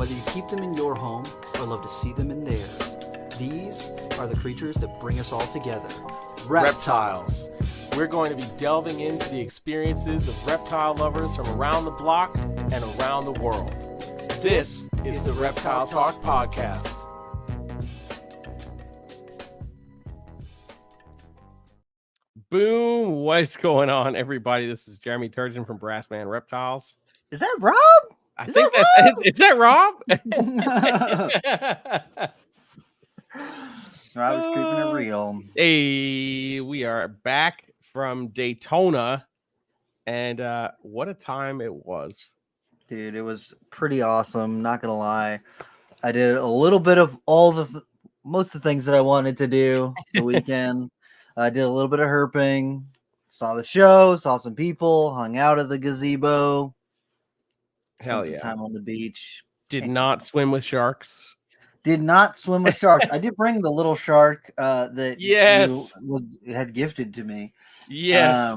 Whether you keep them in your home or love to see them in theirs, these are the creatures that bring us all together. Reptiles. We're going to be delving into the experiences of reptile lovers from around the block and around the world. This is the Reptile Talk Podcast. Boom! What's going on, everybody? This is Jeremy Turgeon from Brassman Reptiles. Is that Rob? I think is that Rob? I was keeping it real. Hey, we are back from Daytona, and what a time it was, Dude, it was pretty awesome. Not gonna lie, I did a little bit of most of the things that I wanted to do the weekend. I did a little bit of herping, saw the show, saw some people, hung out at the gazebo. Hell spent yeah! some time on the beach. Did not swim with sharks. Did not swim with sharks. I did bring the little shark that Yes, you had gifted to me. yes.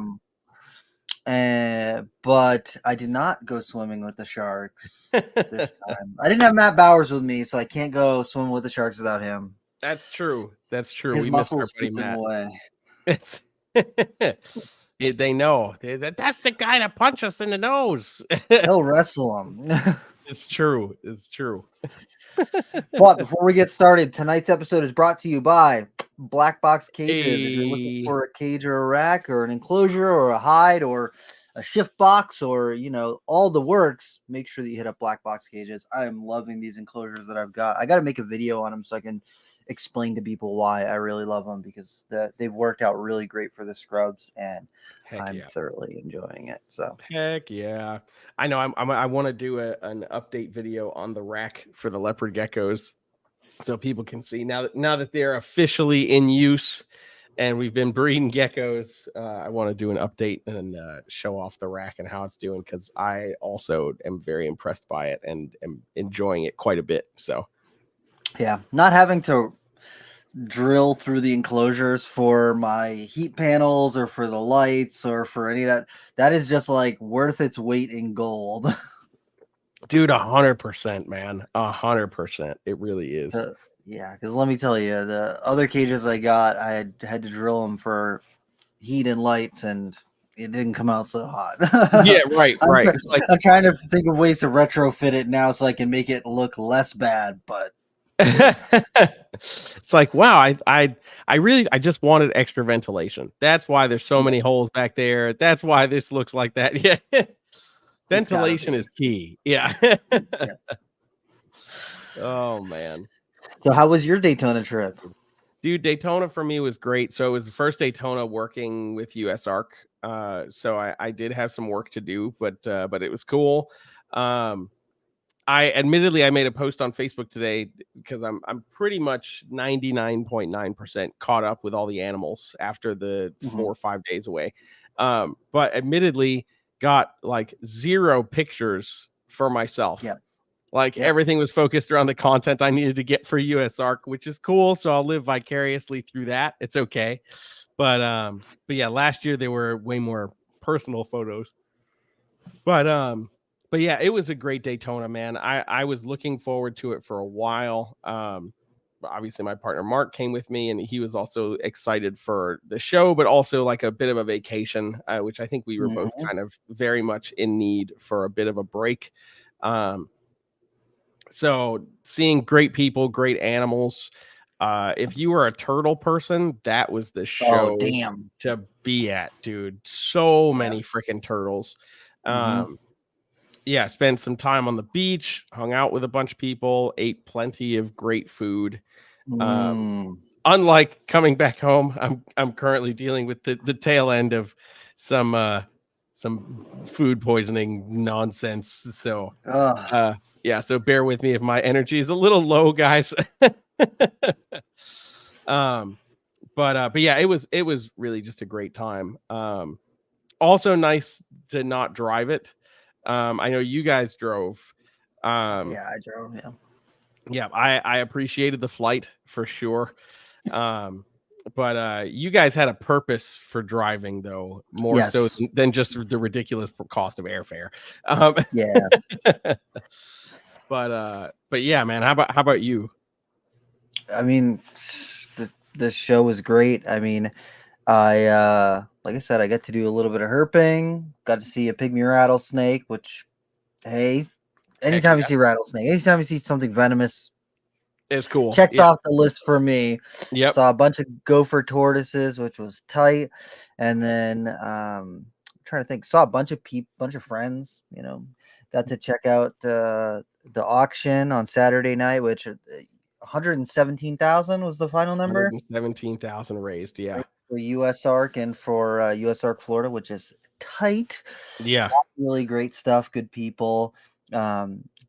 But I did not go swimming with the sharks this time. I didn't have Matt Bowers with me, so I can't go swimming with the sharks without him. That's true. That's true. His We missed our muscles buddy keep him Matt. away. It's they know that's the guy that punched us in the nose. He'll wrestle him. It's true. It's true. But before we get started, tonight's episode is brought to you by Black Box Cages. If you're looking for a cage or a rack or an enclosure or a hide or a shift box or, all the works, make sure that you hit up Black Box Cages. I am loving these enclosures that I've got. I got to make a video on them so I can explain to people why I really love them, because they've worked out really great for the scrubs, and I'm thoroughly enjoying it. So heck yeah, I know. I want to do an update video on the rack for the leopard geckos, so people can see now that they're officially in use and we've been breeding geckos. I want to do an update and show off the rack and how it's doing, because I also am very impressed by it and am enjoying it quite a bit. So yeah, not having to drill through the enclosures for my heat panels or for the lights or for any of that is just like worth its weight in gold. Dude, 100%, man. 100%. It really is. Yeah, because let me tell you, the other cages I got, I had to drill them for heat and lights, and it didn't come out so hot. Yeah, right. I'm trying to think of ways to retrofit it now so I can make it look less bad, but it's like, wow, I just wanted extra ventilation. That's why there's so many holes back there. That's why this looks like that. Yeah. Ventilation is key. Yeah. Yeah. Oh man. So how was your Daytona trip? Dude, Daytona for me was great. So it was the first Daytona working with USARK. So I did have some work to do, but it was cool. I made a post on Facebook today because I'm pretty much 99.9% caught up with all the animals after the 4 or 5 days away. But admittedly got like 0 pictures for myself. Yeah. Everything was focused around the content I needed to get for USARK, which is cool. So I'll live vicariously through that. It's okay. But yeah, last year there were way more personal photos. But yeah, it was a great Daytona, man. I was looking forward to it for a while. Obviously, my partner Mark came with me, and he was also excited for the show, but also like a bit of a vacation, which I think we were both kind of very much in need for a bit of a break. So seeing great people, great animals. If you were a turtle person, that was the show to be at, dude. So many freaking turtles. Yeah, spent some time on the beach, hung out with a bunch of people, ate plenty of great food. Unlike coming back home, I'm currently dealing with the tail end of some food poisoning nonsense. So yeah, so bear with me if my energy is a little low, guys. But yeah, it was really just a great time. Also nice to not drive it. I know you guys drove. Yeah, I drove. Yeah, I appreciated the flight for sure. But you guys had a purpose for driving, though, more so than just the ridiculous cost of airfare. Yeah. But yeah, man, how about you? I mean, the show was great. I mean, like I said, I got to do a little bit of herping, got to see a pygmy rattlesnake, which, hey, anytime you see rattlesnake, anytime you see something venomous, it's cool. Checks off the list for me. Yep. Saw a bunch of gopher tortoises, which was tight, and then trying to think, saw a bunch of bunch of friends. You know, got to check out the auction on Saturday night, which 117,000 was the final number. 117,000 raised. Yeah. Right, for US Arc and for US Arc Florida, which is tight. Yeah. Really great stuff. Good people.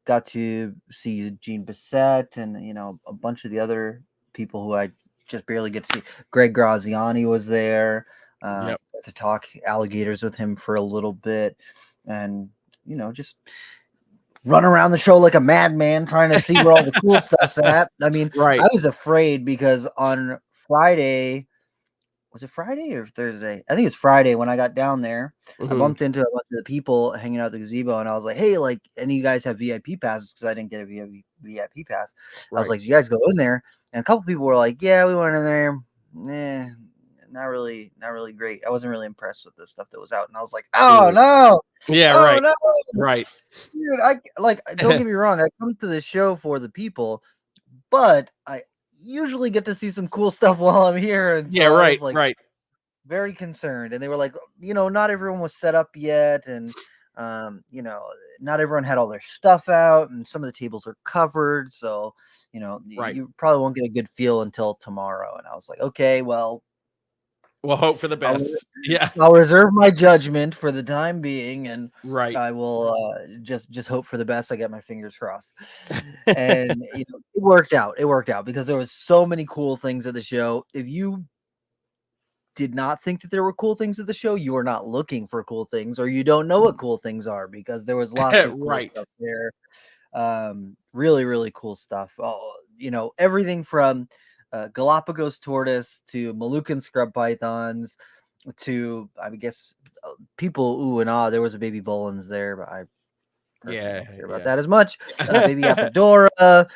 Got to see Eugene Bissett and a bunch of the other people who I just barely get to see. Greg Graziani was there. Yep. Got to talk alligators with him for a little bit, and just run around the show like a madman trying to see where all the cool stuff's at. I mean, Right. I was afraid because on Friday. Was it Friday or Thursday? I think it's Friday when I got down there. I bumped into a bunch of the people hanging out at the gazebo, and I was like, "Hey, like, any of you guys have VIP passes?" Because I didn't get a VIP pass. I was like, "You guys go in there?" And a couple people were like, "Yeah, we went in there. Not really great. I wasn't really impressed with the stuff that was out." And I was like, "Oh no, yeah, oh, right, no. right, dude." Don't get me wrong. I come to the show for the people, but I usually get to see some cool stuff while I'm here. And so yeah, right, I was like, right. very concerned, and they were like, not everyone was set up yet, and not everyone had all their stuff out, and some of the tables are covered, so Right. you probably won't get a good feel until tomorrow. And I was like, okay, well, we'll hope for the best. I'll reserve my judgment for the time being, and right. I will just hope for the best. I got my fingers crossed. And it worked out. It worked out because there was so many cool things at the show. If you did not think that there were cool things at the show, you are not looking for cool things, or you don't know what cool things are, because there was lots of cool right. stuff there. Really, really cool stuff. Everything from Galapagos tortoise to Moluccan scrub pythons to, I guess, people ooh and ah. There was a baby Boelens there, but I personally don't care about that as much. Baby Apodora,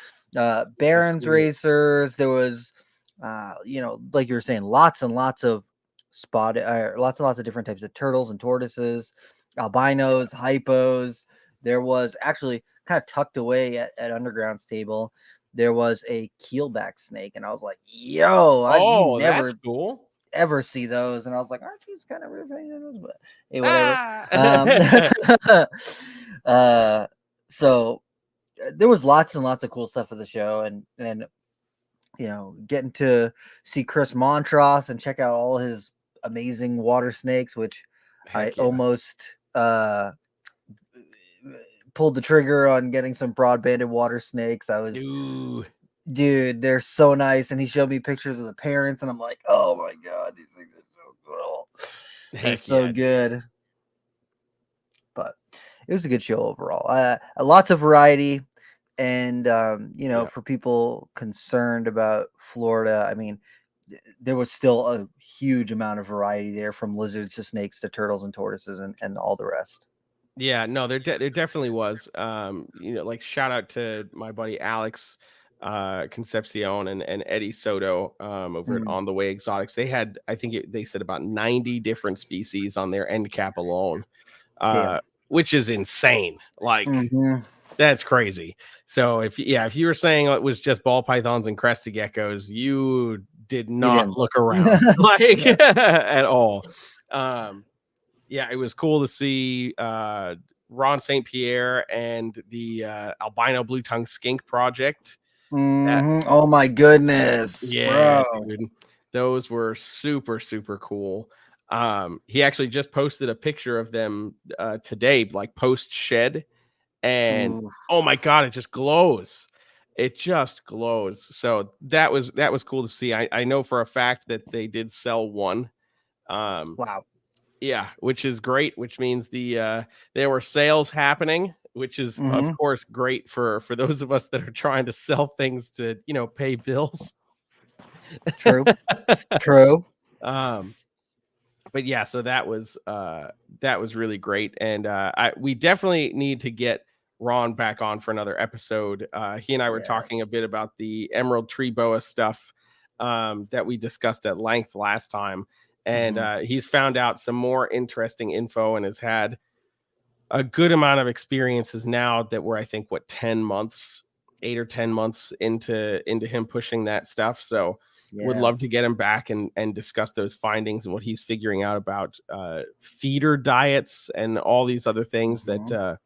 Barons cool. racers. There was, like you were saying, lots and lots of lots and lots of different types of turtles and tortoises, albinos, hypos. There was actually kind of tucked away at Underground's table. There was a keelback snake, and I was like, "Yo, you never that's cool. ever see those." And I was like, "Aren't these kind of weird?" But hey, whatever. So there was lots and lots of cool stuff at the show, and getting to see Chris Montross and check out all his amazing water snakes, which almost pulled the trigger on getting some broad-banded water snakes. I was, dude, they're so nice. And he showed me pictures of the parents, and I'm like, oh my God, these things are so cool. They're so good. But it was a good show overall. Lots of variety. And, for people concerned about Florida, I mean, there was still a huge amount of variety there, from lizards to snakes to turtles and tortoises and all the rest. Yeah, no, there definitely was. Like, shout out to my buddy Alex Concepcion and Eddie Soto over at On the Way Exotics. They had, I think they said about 90 different species on their end cap alone, which is insane. Like, that's crazy. So if you were saying it was just ball pythons and crested geckos, you did not look around like at all. Yeah, it was cool to see Ron St. Pierre and the albino blue tongue skink project. Oh my goodness. Yeah, bro. dude. Those were super, super cool. He actually just posted a picture of them today, like post shed. And oh my God, it just glows. It just glows. So that was cool to see. I know for a fact that they did sell one. Wow. Yeah, which is great, which means there were sales happening, which is of course great for those of us that are trying to sell things to, pay bills. True. But yeah, so that was really great. And we definitely need to get Ron back on for another episode. He and I were talking a bit about the Emerald Tree Boa stuff that we discussed at length last time. And he's found out some more interesting info and has had a good amount of experiences now that we're, I think, 10 months, 8 or 10 months into him pushing that stuff. So would love to get him back and discuss those findings and what he's figuring out about feeder diets and all these other things that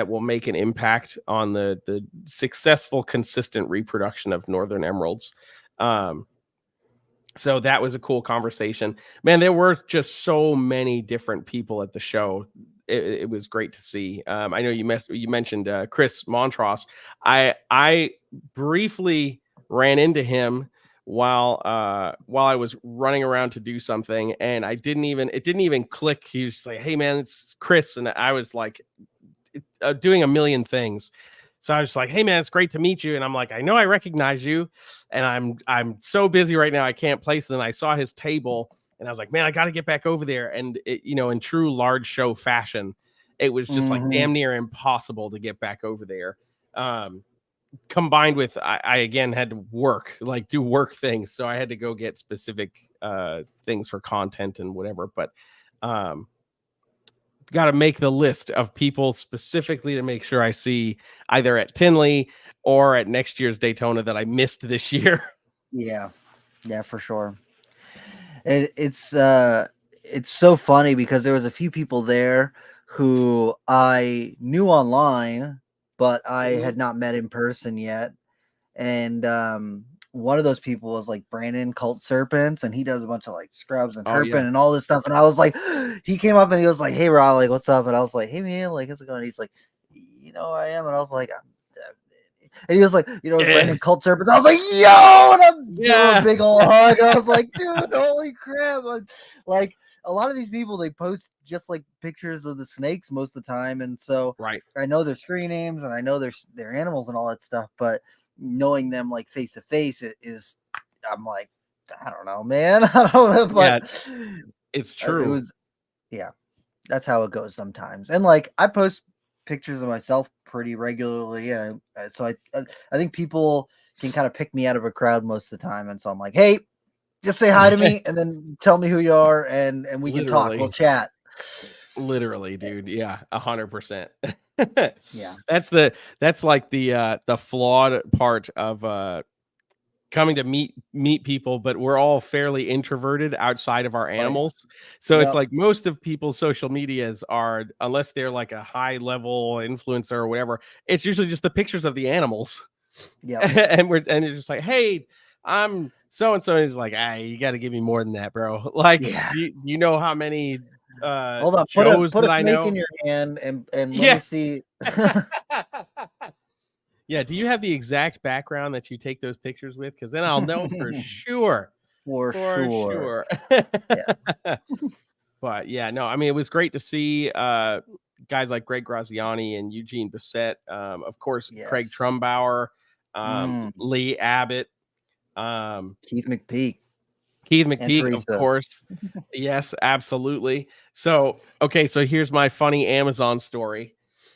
will make an impact on the successful, consistent reproduction of northern emeralds. So that was a cool conversation, man. There were just so many different people at the show. It was great to see. I know you mentioned Chris Montross. I briefly ran into him while I was running around to do something, and it didn't even click. He was just like, "Hey man, it's Chris," and I was like doing a million things. So I was like, "Hey man, it's great to meet you." And I'm like, "I know I recognize you, and I'm so busy right now I can't place." And then I saw his table, and I was like, "Man, I got to get back over there." And in true large show fashion, it was just like damn near impossible to get back over there. Combined with I again had to do work things, so I had to go get specific things for content and whatever. But got to make the list of people specifically to make sure I see either at Tinley or at next year's Daytona that I missed this year. Yeah, for sure. It's so funny because there was a few people there who I knew online, but I had not met in person yet. And one of those people was like Brandon Cult Serpents, and he does a bunch of like scrubs and herping and all this stuff. And I was like, he came up and he was like, "Hey Rob, like what's up?" And I was like, "Hey man, like how's it going?" And he's like, I am. And I was like, and he was like, Brandon Cult Serpents. I was like, "Yo!" And I'm doing a big old hug. I was like, "Dude, holy crap!" Like a lot of these people, they post just like pictures of the snakes most of the time, and so I know their screen names and I know their animals and all that stuff, but knowing them like face to face I'm like, I don't know, man. I don't know, but it's true. It was, that's how it goes sometimes. And like I post pictures of myself pretty regularly, and so I think people can kind of pick me out of a crowd most of the time, and so I'm like, "Hey, just say hi to me and then tell me who you are, and we can talk. We'll chat." Literally, dude. Yeah, 100%. Yeah, that's like the flawed part of coming to meet people, but we're all fairly introverted outside of our animals. So it's like most of people's social medias are, unless they're like a high level influencer or whatever, it's usually just the pictures of the animals. Yeah. and they're just like, "Hey, I'm so and so." And he's like, you got to give me more than that, bro. Like, you know how many hold on, put a snake in your hand and let me see. Yeah, do you have the exact background that you take those pictures with? Because then I'll know for sure. For sure. But yeah, no, I mean, it was great to see guys like Greg Graziani and Eugene Bissett, of course, Craig Trumbauer, Lee Abbott, Keith McPeak, of course. Yes, absolutely. So, okay, so here's my funny Amazon story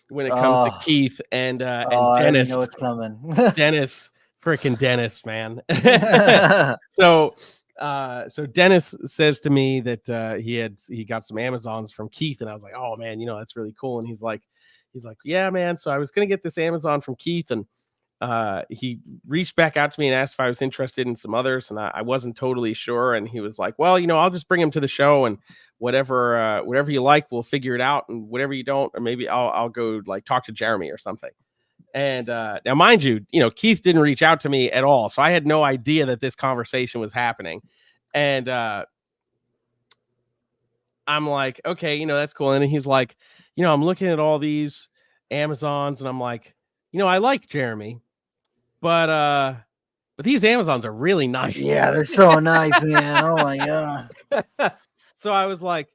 when it comes to Keith and Dennis. I know it's coming. freaking Dennis, man. So Dennis says to me that he got some Amazons from Keith, and I was like, "Oh man, that's really cool." And he's like, "Yeah, man. So I was gonna get this Amazon from Keith, and he reached back out to me and asked if I was interested in some others, and I wasn't totally sure." And he was like, "Well, I'll just bring him to the show, and whatever you like, we'll figure it out, and whatever you don't, or maybe I'll go like talk to Jeremy or something." And now, mind you, Keith didn't reach out to me at all, so I had no idea that this conversation was happening. And I'm like, "Okay, that's cool." And he's like, "I'm looking at all these Amazons," and I'm like, "I like Jeremy, but these Amazons are really nice." Yeah, they're so nice, man. Oh my god. So I was like,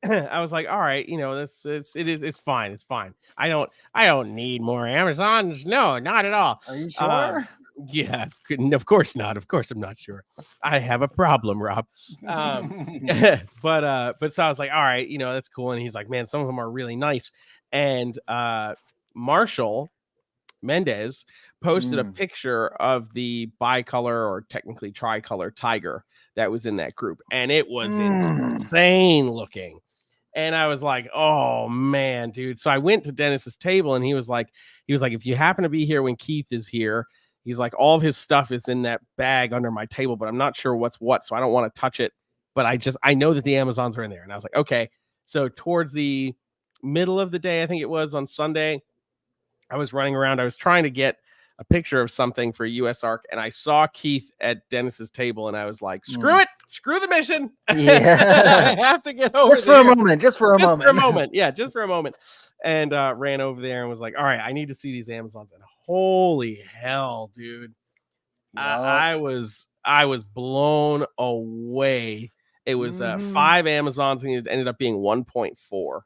all right, it's fine. It's fine. I don't need more Amazons. No, not at all. Are you sure? Yeah, of course not. Of course I'm not sure. I have a problem, Rob. But so I was like, all right, that's cool. And he's like, "Man, some of them are really nice." And Marshall Mendez posted a Mm. picture of the bicolor or technically tricolor tiger that was in that group, and it was insane looking. And I was like, oh man, dude. So I went to Dennis's table, and he was like, if you happen to be here when Keith is here, he's like, all of his stuff is in that bag under my table, but I'm not sure what's what, so I don't want to touch it. But I know that the Amazons are in there. And I was like, okay. So towards the middle of the day, I think it was on Sunday, I was running around. I was trying to get a picture of something for US Arc, and I saw Keith at Dennis's table, and I was like, screw it, screw the mission. Yeah. I have to get over just for a moment. Just for a moment. Yeah, just for a moment. And ran over there and was like, all right, I need to see these Amazons. And holy hell, dude. I was blown away. It was 5 Amazons, and it ended up being 1.4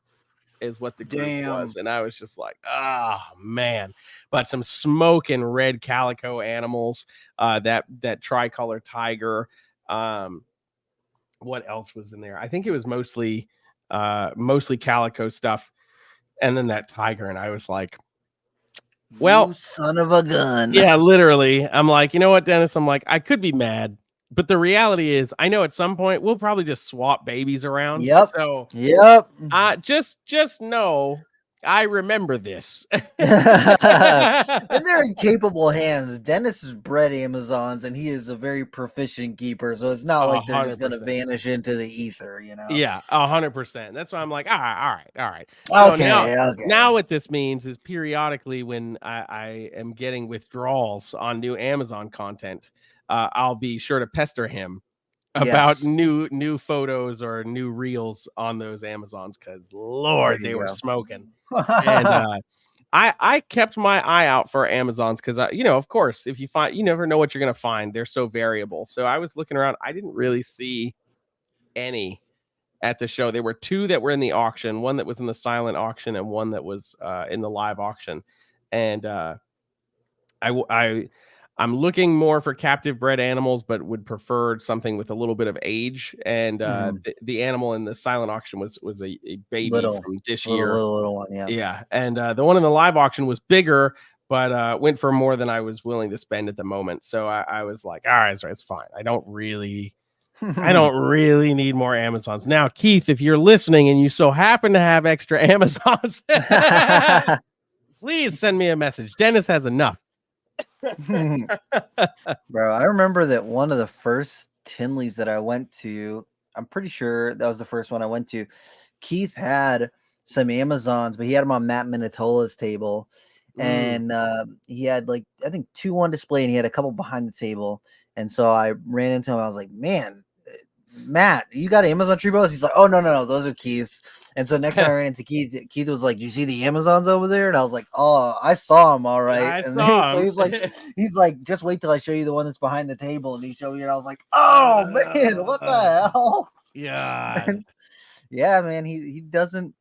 is what the group was. And I was just like, oh man. But some smoking red calico animals, that tricolor tiger. What else was in there? I think it was mostly calico stuff, and then that tiger. And I was like, well, you son of a gun. Yeah, literally. I'm like, you know what, Dennis? I'm like, I could be mad, but the reality is, I know at some point we'll probably just swap babies around. Yep. So just know I remember this. And they're in capable hands. Dennis has bred Amazons, and he is a very proficient keeper. So it's not like they're just going to vanish into the ether, you know? Yeah, 100%. That's why I'm like, all right. Okay. Now what this means is periodically when I am getting withdrawals on new Amazon content, I'll be sure to pester him about new photos or new reels on those Amazons, because Lord, they were smoking. And I kept my eye out for Amazons because of course, if you find, you never know what you're gonna find. They're so variable. So I was looking around. I didn't really see any at the show. There were 2 that were in the auction, one that was in the silent auction, and one that was in the live auction. And I'm looking more for captive bred animals, but would prefer something with a little bit of age. And the animal in the silent auction was a baby from this year. Little one, yeah. Yeah. And the one in the live auction was bigger, but went for more than I was willing to spend at the moment. So I was like, all right, it's fine. I don't really need more Amazons. Now, Keith, if you're listening and you so happen to have extra Amazons, please send me a message. Dennis has enough. Bro, I remember that one of the first Tinleys that I went to, I'm pretty sure that was the first one I went to. Keith had some Amazons, but he had them on Matt Minatola's table. And he had I think 2 on display, and he had a couple behind the table. And so I ran into him. I was like, man, Matt, you got Amazon tree boas? He's like, oh, no, those are Keith's. And so next time I ran into Keith, Keith was like, do you see the Amazons over there? And I was like, oh, I saw him. All right. So he's like, just wait till I show you the one that's behind the table. And he showed me, and I was like, oh man, what the hell? Yeah. Yeah, man. He doesn't,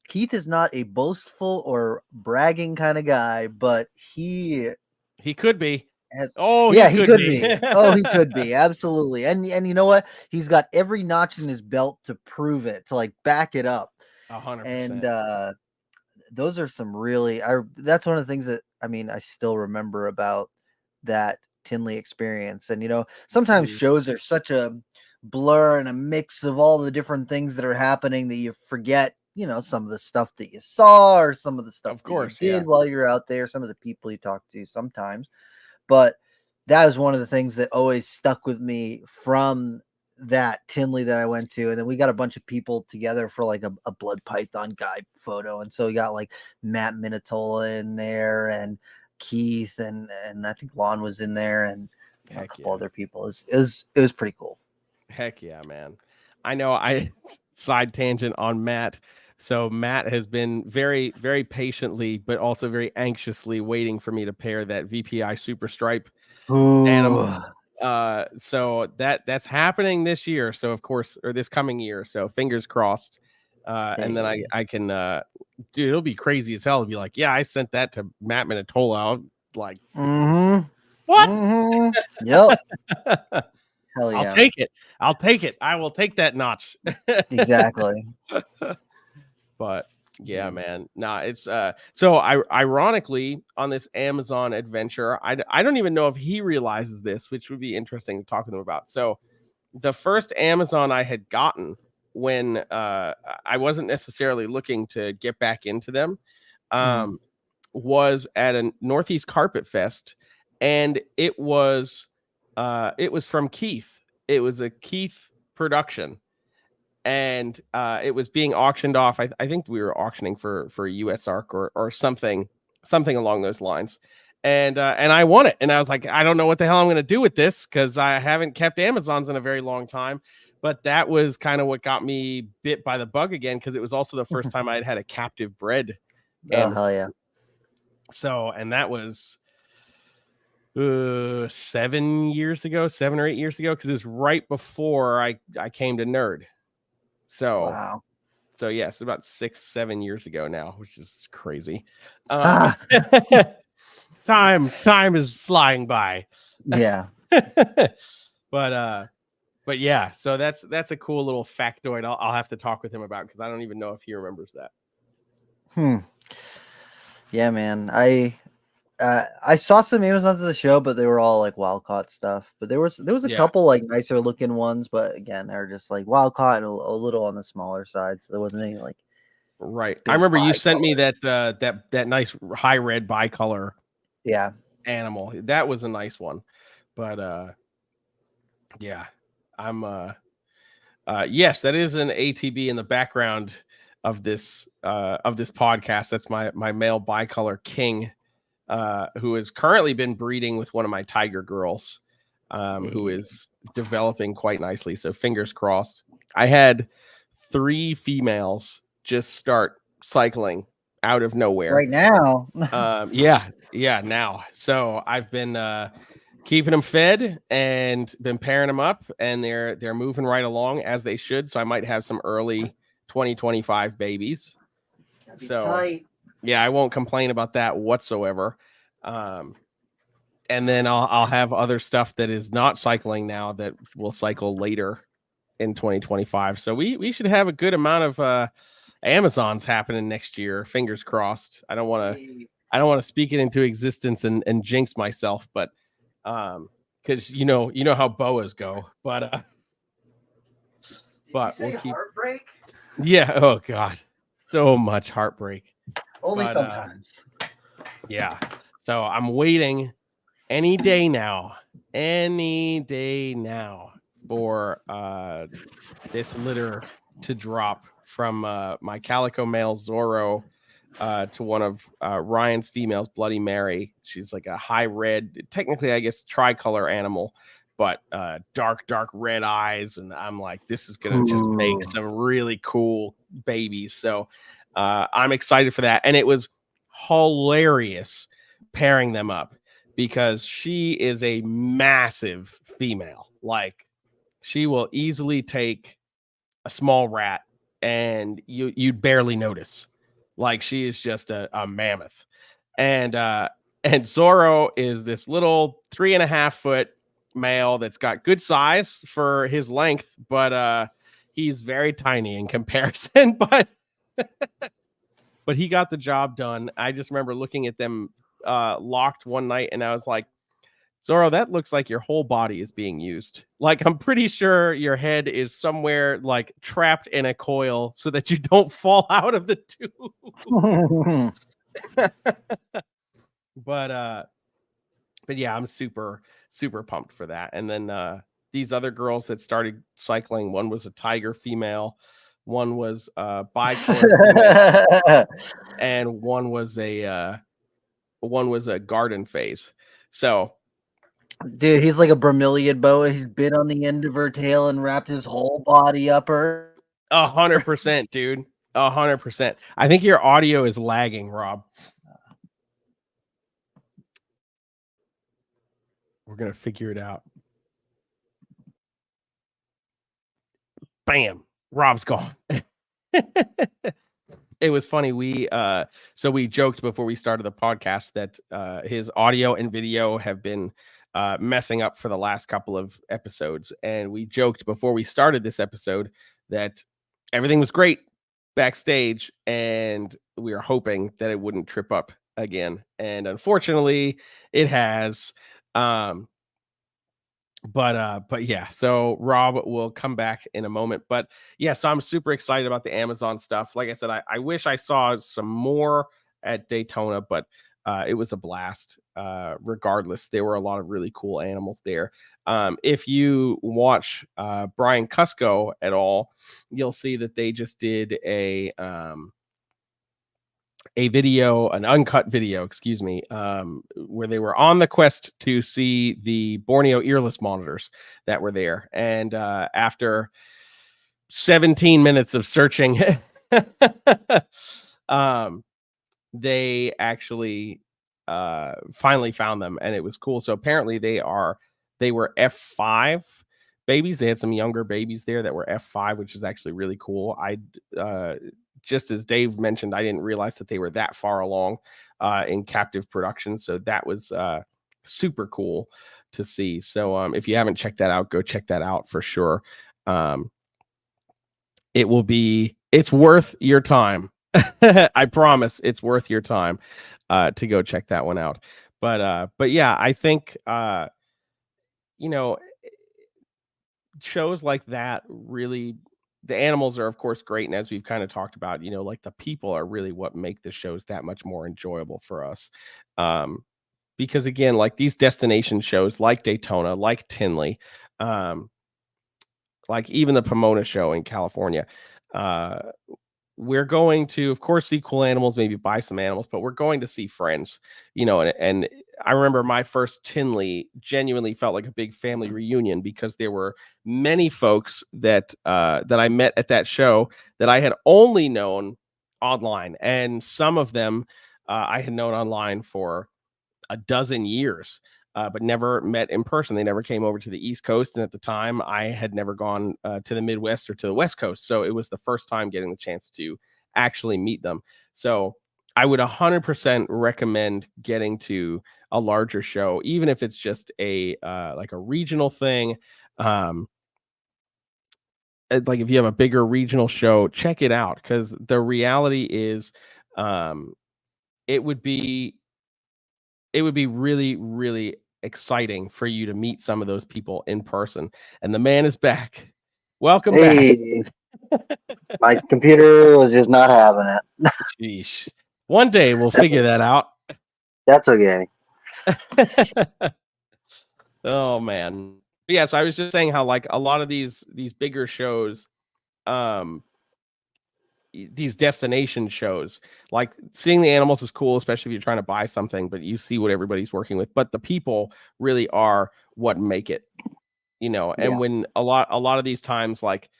Keith is not a boastful or bragging kind of guy, but he could be. He could be. Oh, he could be. Absolutely. And you know what? He's got every notch in his belt to prove it, to back it up. 100%. And those are some really, that's one of the things that, I still remember about that Tinley experience. And, sometimes shows are such a blur and a mix of all the different things that are happening that you forget, some of the stuff that you saw, or some of the stuff that you did while you're out there, some of the people you talk to sometimes. But that was one of the things that always stuck with me from that Tinley that I went to. And then we got a bunch of people together for a blood python guy photo. And so we got Matt Minatola in there, and Keith, and I think Lon was in there, and a couple other people. It was pretty cool. Heck yeah, man. I know I side tangent on Matt. So Matt has been very, very patiently, but also very anxiously waiting for me to pair that VPI Super Stripe animal. So that's happening this year. So of course, or this coming year. So fingers crossed. And then I can, dude, it'll be crazy as hell to be like, yeah, I sent that to Matt Minatola. What? Yep. Hell yeah. I'll take it. I will take that notch. Exactly. But Yeah, man. Nah, it's so ironically on this Amazon adventure, I don't even know if he realizes this, which would be interesting to talk with him about. So the first Amazon I had gotten when I wasn't necessarily looking to get back into them was at a Northeast Carpet Fest, and it was from Keith. It was a Keith production, and it was being auctioned off. I think we were auctioning for a US ARC or something along those lines. And I won it, and I was like, I don't know what the hell I'm going to do with this because I haven't kept Amazons in a very long time. But that was kind of what got me bit by the bug again, because it was also the first time I had a captive bred Oh, hell yeah. So, and that was 7 years ago, 7 or 8 years ago, because it was right before I came to Nerd. So, Wow. so yes, about 6-7 years ago now, which is crazy. Time is flying by. Yeah. But yeah, so that's a cool little factoid. I'll have to talk with him about, because I don't even know if he remembers that. Yeah, man. I saw some Amazons of the show, but they were all like wild caught stuff. But there was a couple like nicer looking ones, but again, they're just like wild caught and a little on the smaller side. So there wasn't any like right. I remember you sent me that nice high red bicolor animal. That was a nice one. But yeah, I'm yes, that is an ATB in the background of this podcast. That's my male bicolor king, who has currently been breeding with one of my tiger girls, who is developing quite nicely. So fingers crossed. I had 3 females just start cycling out of nowhere right now. yeah, now. So I've been keeping them fed and been pairing them up, and they're moving right along as they should. So I might have some early 2025 babies. So tight. Yeah, I won't complain about that whatsoever. And then I'll have other stuff that is not cycling now that will cycle later in 2025. So we should have a good amount of Amazons happening next year. Fingers crossed. I don't want to speak it into existence and jinx myself, but because you know how boas go. But we'll keep heartbreak. Yeah. Oh God, so much heartbreak. Only sometimes. Yeah. So I'm waiting any day now for this litter to drop from my calico male Zorro to one of Ryan's females, Bloody Mary. She's like a high red, technically I guess tricolor animal, but dark red eyes, and I'm like, this is gonna just make some really cool babies. So I'm excited for that. And it was hilarious pairing them up, because she is a massive female. Like, she will easily take a small rat and you'd barely notice. Like, she is just a mammoth. And Zorro is this little 3.5 foot male that's got good size for his length, but he's very tiny in comparison. But he got the job done. I just remember looking at them locked one night, and I was like, Zorro, that looks like your whole body is being used. Like, I'm pretty sure your head is somewhere like trapped in a coil so that you don't fall out of the tube. But yeah, I'm super pumped for that. And then these other girls that started cycling, one was a tiger female, one was bicolor female, and one was a garden phase. So, dude, he's like a bromeliad boa. He's bit on the end of her tail and wrapped his whole body up her. 100%, dude. 100%. I think your audio is lagging, Rob. We're gonna figure it out. Bam, Rob's gone. It was funny. We joked before we started the podcast that his audio and video have been messing up for the last couple of episodes, and we joked before we started this episode that everything was great backstage, and we were hoping that it wouldn't trip up again, and unfortunately it has. But yeah, so Rob will come back in a moment. But yeah, so I'm super excited about the Amazon stuff. Like I said, I wish I saw some more at Daytona, but it was a blast. Regardless, there were a lot of really cool animals there. If you watch Brian Cusco at all, you'll see that they just did a video, an uncut video, excuse me, where they were on the quest to see the Borneo earless monitors that were there. And after 17 minutes of searching, they actually finally found them, and it was cool. So apparently they were F5 babies. They had some younger babies there that were F5, which is actually really cool. Just as Dave mentioned, I didn't realize that they were that far along in captive production. So that was super cool to see. So if you haven't checked that out, go check that out for sure. It's worth your time. I promise it's worth your time to go check that one out. But yeah, I think, shows like that really, the animals are of course great, and as we've kind of talked about, like the people are really what make the shows that much more enjoyable for us. Because again, like these destination shows like Daytona, like Tinley, like even the Pomona show in California, we're going to, of course, see cool animals, maybe buy some animals, but we're going to see friends, and I remember my first Tinley genuinely felt like a big family reunion, because there were many folks that I met at that show that I had only known online, and some of them I had known online for a dozen years, but never met in person. They never came over to the East Coast. And at the time, I had never gone to the Midwest or to the West Coast. So it was the first time getting the chance to actually meet them. So I would 100% recommend getting to a larger show, even if it's just like a regional thing. Like if you have a bigger regional show, check it out, because the reality is it would be really, really exciting for you to meet some of those people in person. And the man is back. Welcome back. My computer was just not having it. Sheesh. One day we'll figure that out. That's okay. Oh man. But yeah, so I was just saying how like a lot of these bigger shows, these destination shows, like seeing the animals is cool, especially if you're trying to buy something, but you see what everybody's working with. But the people really are what make it, and when a lot of these times, like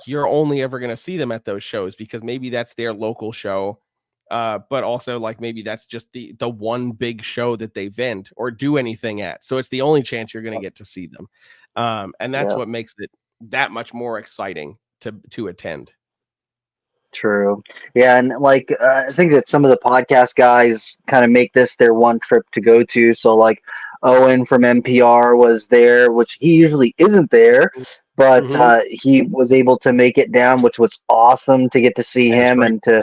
you're only ever going to see them at those shows because maybe that's their local show, but also like maybe that's just the one big show that they vent or do anything at, so it's the only chance you're going to get to see them, and that's what makes it that much more exciting to attend. True. Yeah, and like I think that some of the podcast guys kind of make this their one trip to go to. So like Owen from NPR was there, which he usually isn't there, but he was able to make it down, which was awesome to get to see him and to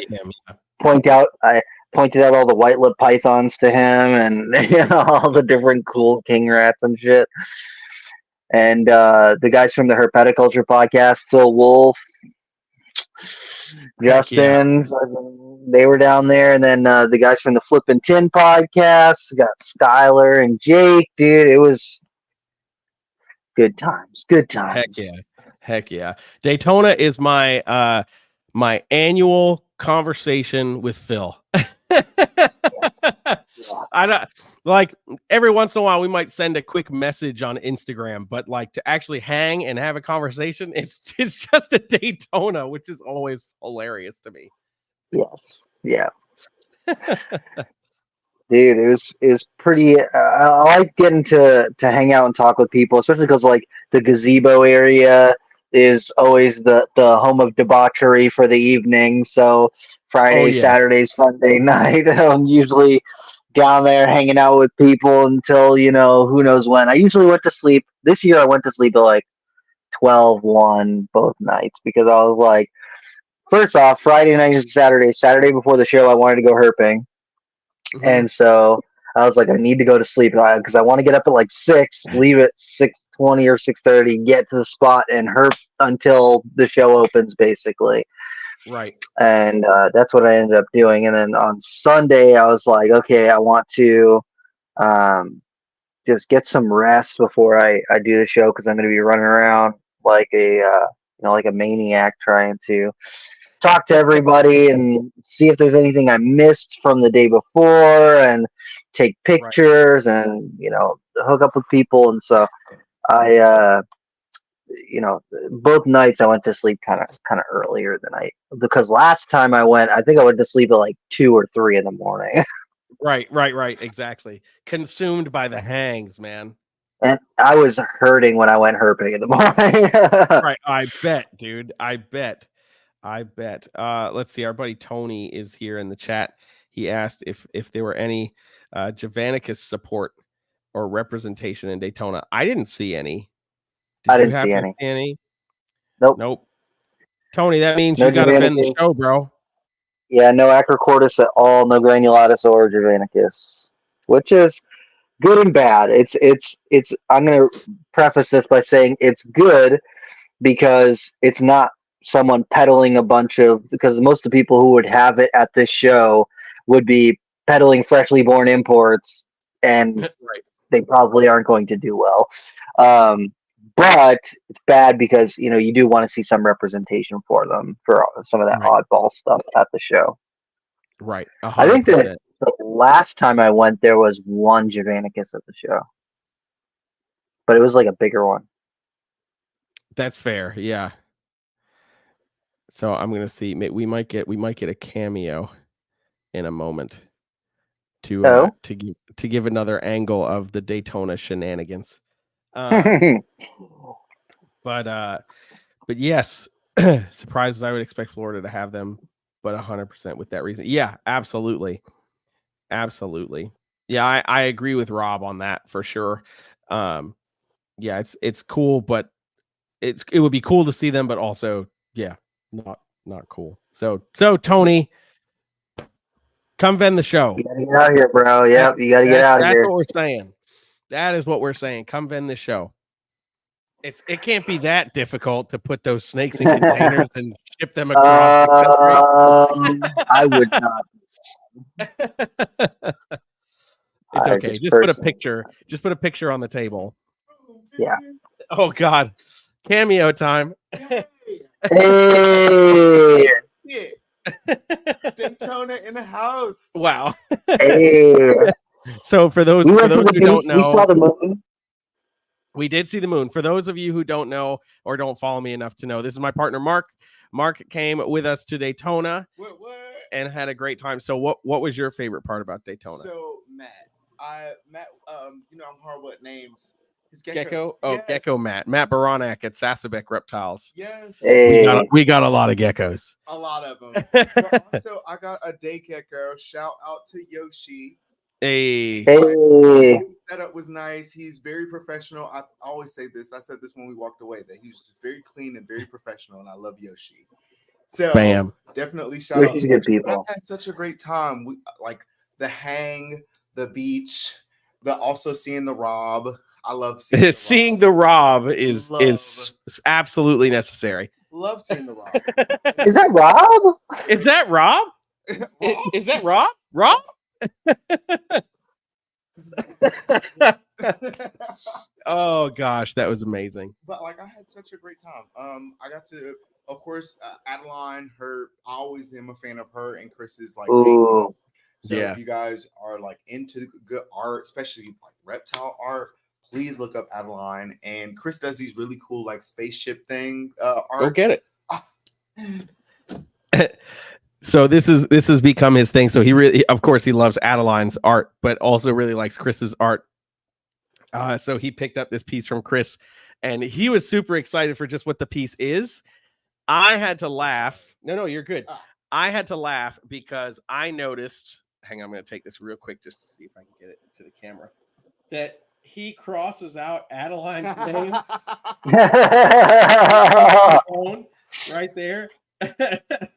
point out. I pointed out all the white lip pythons to him, and all the different cool king rats and shit. And the guys from the Herpeticulture podcast, Phil Wolf, Justin, they were down there, and then the guys from the Flippin' Tin podcast got Skylar and Jake. Dude, it was good times. Good times. Heck yeah. Daytona is my my annual conversation with Phil. Yes. I don't, like every once in a while we might send a quick message on Instagram, but like to actually hang and have a conversation, it's just a Daytona, which is always hilarious to me. Yes. Yeah. Dude, it was pretty. I like getting to hang out and talk with people, especially because like the gazebo area is always the home of debauchery for the evening. So Friday, Saturday, Sunday night, I'm usually down there hanging out with people until who knows when. I usually went to sleep. This year I went to sleep at like 12, 1 both nights because I was like, first off, Friday night and Saturday before the show, I wanted to go herping. And so I was like, I need to go to sleep because I want to get up at like 6, leave at 6:20 or 6:30, get to the spot and herp until the show opens, basically. Right. And that's what I ended up doing. And then on Sunday, I was like, okay, I want to just get some rest before I do the show because I'm going to be running around like a like a maniac trying to talk to everybody and see if there's anything I missed from the day before and take pictures and hook up with people. And so I both nights I went to sleep kind of earlier than because last time I went, I think I went to sleep at like 2 or 3 in the morning. Right. Exactly. Consumed by the hangs, man. And I was hurting when I went herping in the morning. Right. I bet, dude. I bet. Let's see. Our buddy Tony is here in the chat. He asked if there were any Javanicus support or representation in Daytona. I didn't see any. I didn't see any. Nope. Tony, that means you got to vend the show, bro. Yeah, no Acrocortis at all, no Granulatus or Javanicus, which is good and bad. It's. I'm going to preface this by saying it's good because it's not someone peddling a bunch of, because most of the people who would have it at this show would be peddling freshly born imports, and they probably aren't going to do well. But it's bad because you do want to see some representation for them for some of that oddball stuff at the show. Right. 100%. I think that the last time I went, there was one Javanicus at the show, but it was like a bigger one. That's fair. Yeah. So I'm gonna see. We might get a cameo in a moment to give another angle of the Daytona shenanigans. But yes, surprises. I would expect Florida to have them, but 100% with that reason. Yeah, absolutely. Yeah, I agree with Rob on that for sure. Yeah, it's cool, but it would be cool to see them, but also, yeah, not cool. So Tony, come vend the show. You gotta get out here, bro. Yeah, you gotta get out of here. That's what we're saying. That is what we're saying. Come vend the show. It can't be that difficult to put those snakes in containers and ship them across the country. I would not. It's okay. Just put a picture. Just put a picture on the table. Yeah. Oh God. Cameo time. Hey. Daytona in the house. Wow. Hey. So for those who don't know, we saw the moon. We did see the moon. For those of you who don't know or don't follow me enough to know, this is my partner Mark. Mark came with us to Daytona and had a great time. So what was your favorite part about Daytona? So Matt, I'm horrible at names. His Gecko? Oh, yes. Gecko Matt Baranek at Sassabeck Reptiles. Yes. Hey. We got a lot of geckos. A lot of them. But also, I got a day gecko. Shout out to Yoshi. Hey. Setup was nice. He's very professional. I always say this. I said this when we walked away, that he was just very clean and very professional, and I love Yoshi. So bam. Definitely shout out to good people. I had such a great time. We like the hang, the beach, also seeing the Rob. I love seeing the Rob is absolutely necessary. Love seeing the Rob. Is that Rob? Is that Rob? Is that Rob? Rob? Oh gosh, that was amazing. But like, I had such a great time. I got to, of course, Adeline. I always am a fan of her and Chris's like. Ooh. So if you guys are like into good art, especially like reptile art, please look up Adeline. And Chris does these really cool like spaceship thing art. Go get it. So this has become his thing. So he really, of course, he loves Adeline's art, but also really likes Chris's art. So he picked up this piece from Chris, and he was super excited for just what the piece is. I had to laugh. No, you're good. I had to laugh because I noticed. Hang on, I'm going to take this real quick just to see if I can get it to the camera. That he crosses out Adeline's name right there.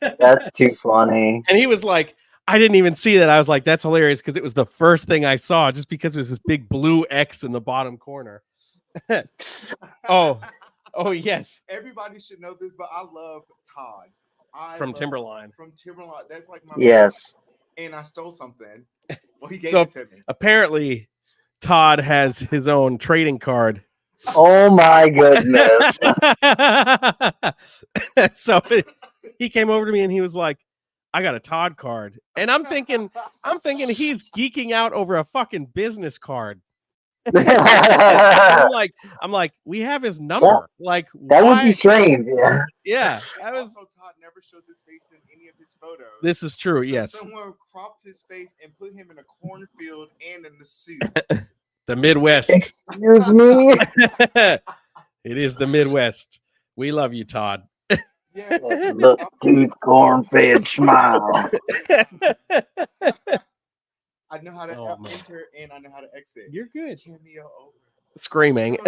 That's too funny. And he was like, I didn't even see that. I was like, that's hilarious because it was the first thing I saw just because there's this big blue X in the bottom corner. Oh, yes. Everybody should know this, but I love Todd. From Timberline. From Timberline. That's like my Yes. and I stole something. Well, he gave So it to me. apparently, Todd has his own trading card. Oh my goodness. So he came over to me and he was like, I got a Todd card. And I'm thinking he's geeking out over a fucking business card. I'm like, we have his number. Yeah, like, that would why? be strange. Yeah. Yeah, that was. Also, Todd never shows his face in any of his photos. This is true. So Yes, someone cropped his face and put him in a cornfield and in the suit. the Midwest. Excuse me. It is the Midwest. We love you, Todd. Yeah, Look, tooth corn-fed smile. I know how to enter and I know how to exit. You're good. Cameo over. Screaming.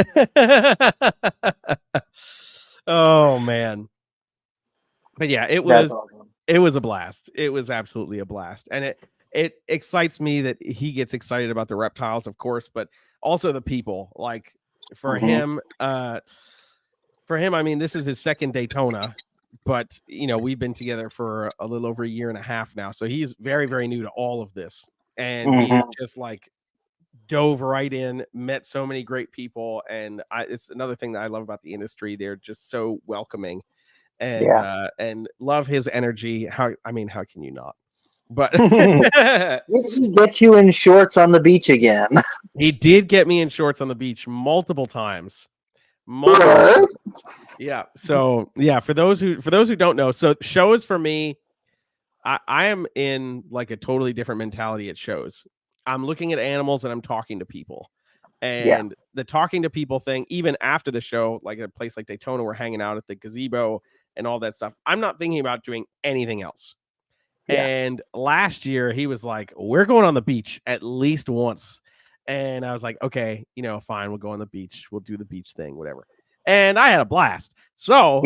Oh man. But yeah, it was Awesome. it was a blast. It was absolutely a blast. And it excites me that he gets excited about the reptiles, of course, but also the people. Like for him, I mean, this is his second Daytona, but we've been together for a little over a year and a half now. So he's very, very new to all of this. And he's just like dove right in, met so many great people. And it's another thing that I love about the industry. They're just so welcoming and love his energy. How can you not? But Did he get you in shorts on the beach again? He did get me in shorts on the beach multiple times. Yeah. So yeah, for those who don't know, so shows for me, I am in like a totally different mentality at shows. I'm looking at animals and I'm talking to people. And the talking to people thing, even after the show, like at a place like Daytona, we're hanging out at the gazebo and all that stuff. I'm not thinking about doing anything else. Yeah. And last year he was like, we're going on the beach at least once. And I was like, okay, fine, we'll go on the beach. We'll do the beach thing, whatever. And I had a blast. So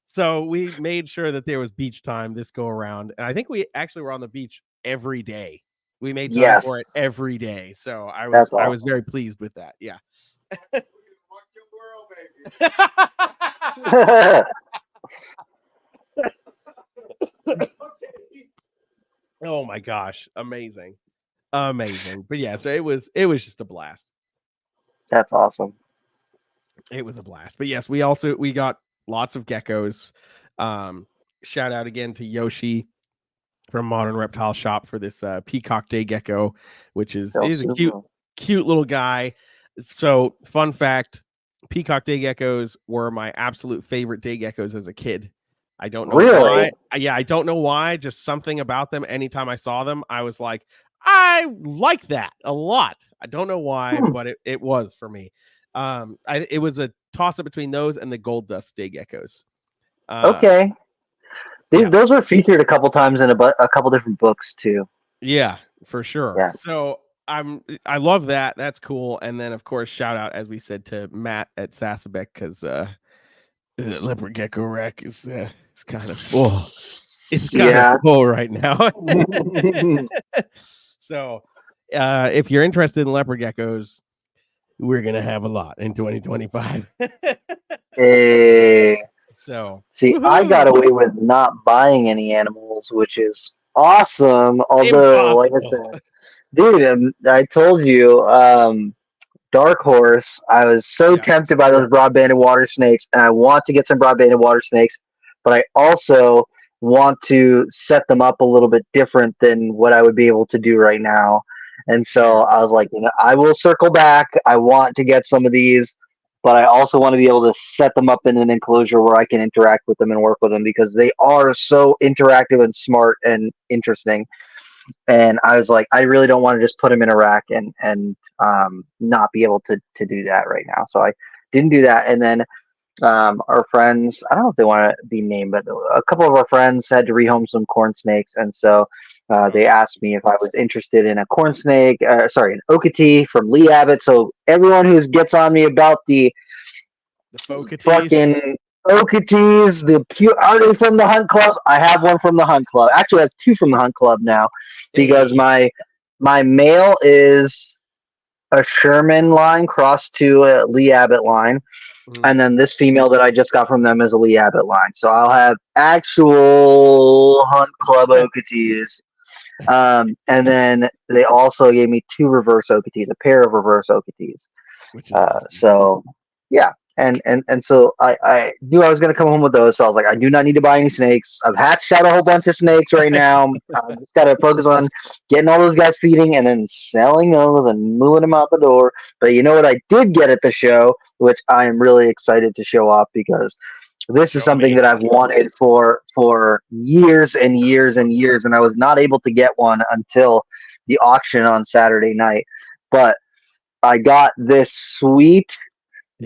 so we made sure that there was beach time this go around. And I think we actually were on the beach every day. We made time for it every day. So I was very pleased with that. Yeah. Rock your world, baby. Oh my gosh. Amazing. But yeah, so it was just a blast. That's awesome. It was a blast. But yes, we got lots of geckos. Shout out again to Yoshi from Modern Reptile Shop for this peacock day gecko, which is a cute little guy. So fun fact, peacock day geckos were my absolute favorite day geckos as a kid. I don't know why. Yeah, I don't know why. Just something about them. Anytime I saw them, I was like, I like that a lot. I don't know why, but it was for me. It was a toss up between those and the gold dust day geckos. Okay. Those were featured a couple times in a couple different books too. Yeah, for sure. Yeah. So I love that. That's cool. And then of course, shout out, as we said, to Matt at Sassabeck, because the leopard gecko rack is it's kind of full. It's kind of full right now. So if you're interested in leopard geckos, we're gonna have a lot in 2025. Hey. So see, woo-hoo. I got away with not buying any animals, which is awesome. Although, like I said, dude, I told you, Dark Horse, I was so tempted by those broad-banded water snakes, and I want to get some broad-banded water snakes, but I also want to set them up a little bit different than what I would be able to do right now. And so I was like, I will circle back. I want to get some of these, but I also want to be able to set them up in an enclosure where I can interact with them and work with them, because they are so interactive and smart and interesting. And I was like, I really don't want to just put them in a rack and not be able to do that right now. So I didn't do that. And then our friends, I don't know if they want to be named, but a couple of our friends had to rehome some corn snakes. And so they asked me if I was interested in a corn snake, an Okatee from Lee Abbott. So everyone who gets on me about the fucking Okeetees, are they from the Hunt Club? I have one from the Hunt Club. Actually, I have two from the Hunt Club now because Hey. my male is a Sherman line crossed to a Lee Abbott line. And then this female that I just got from them is a Lee Abbott line. So I'll have actual Hunt Club Okeetees. And then they also gave me two reverse Okeetees, a pair of reverse Okeetees. Which is awesome. So yeah. And so I knew I was going to come home with those. So I was like, I do not need to buy any snakes. I've hatched out a whole bunch of snakes right now. I just got to focus on getting all those guys feeding and then selling those and moving them out the door. But you know what I did get at the show, which I am really excited to show off because this is something that I've wanted for years and years and years, and I was not able to get one until the auction on Saturday night. But I got this sweet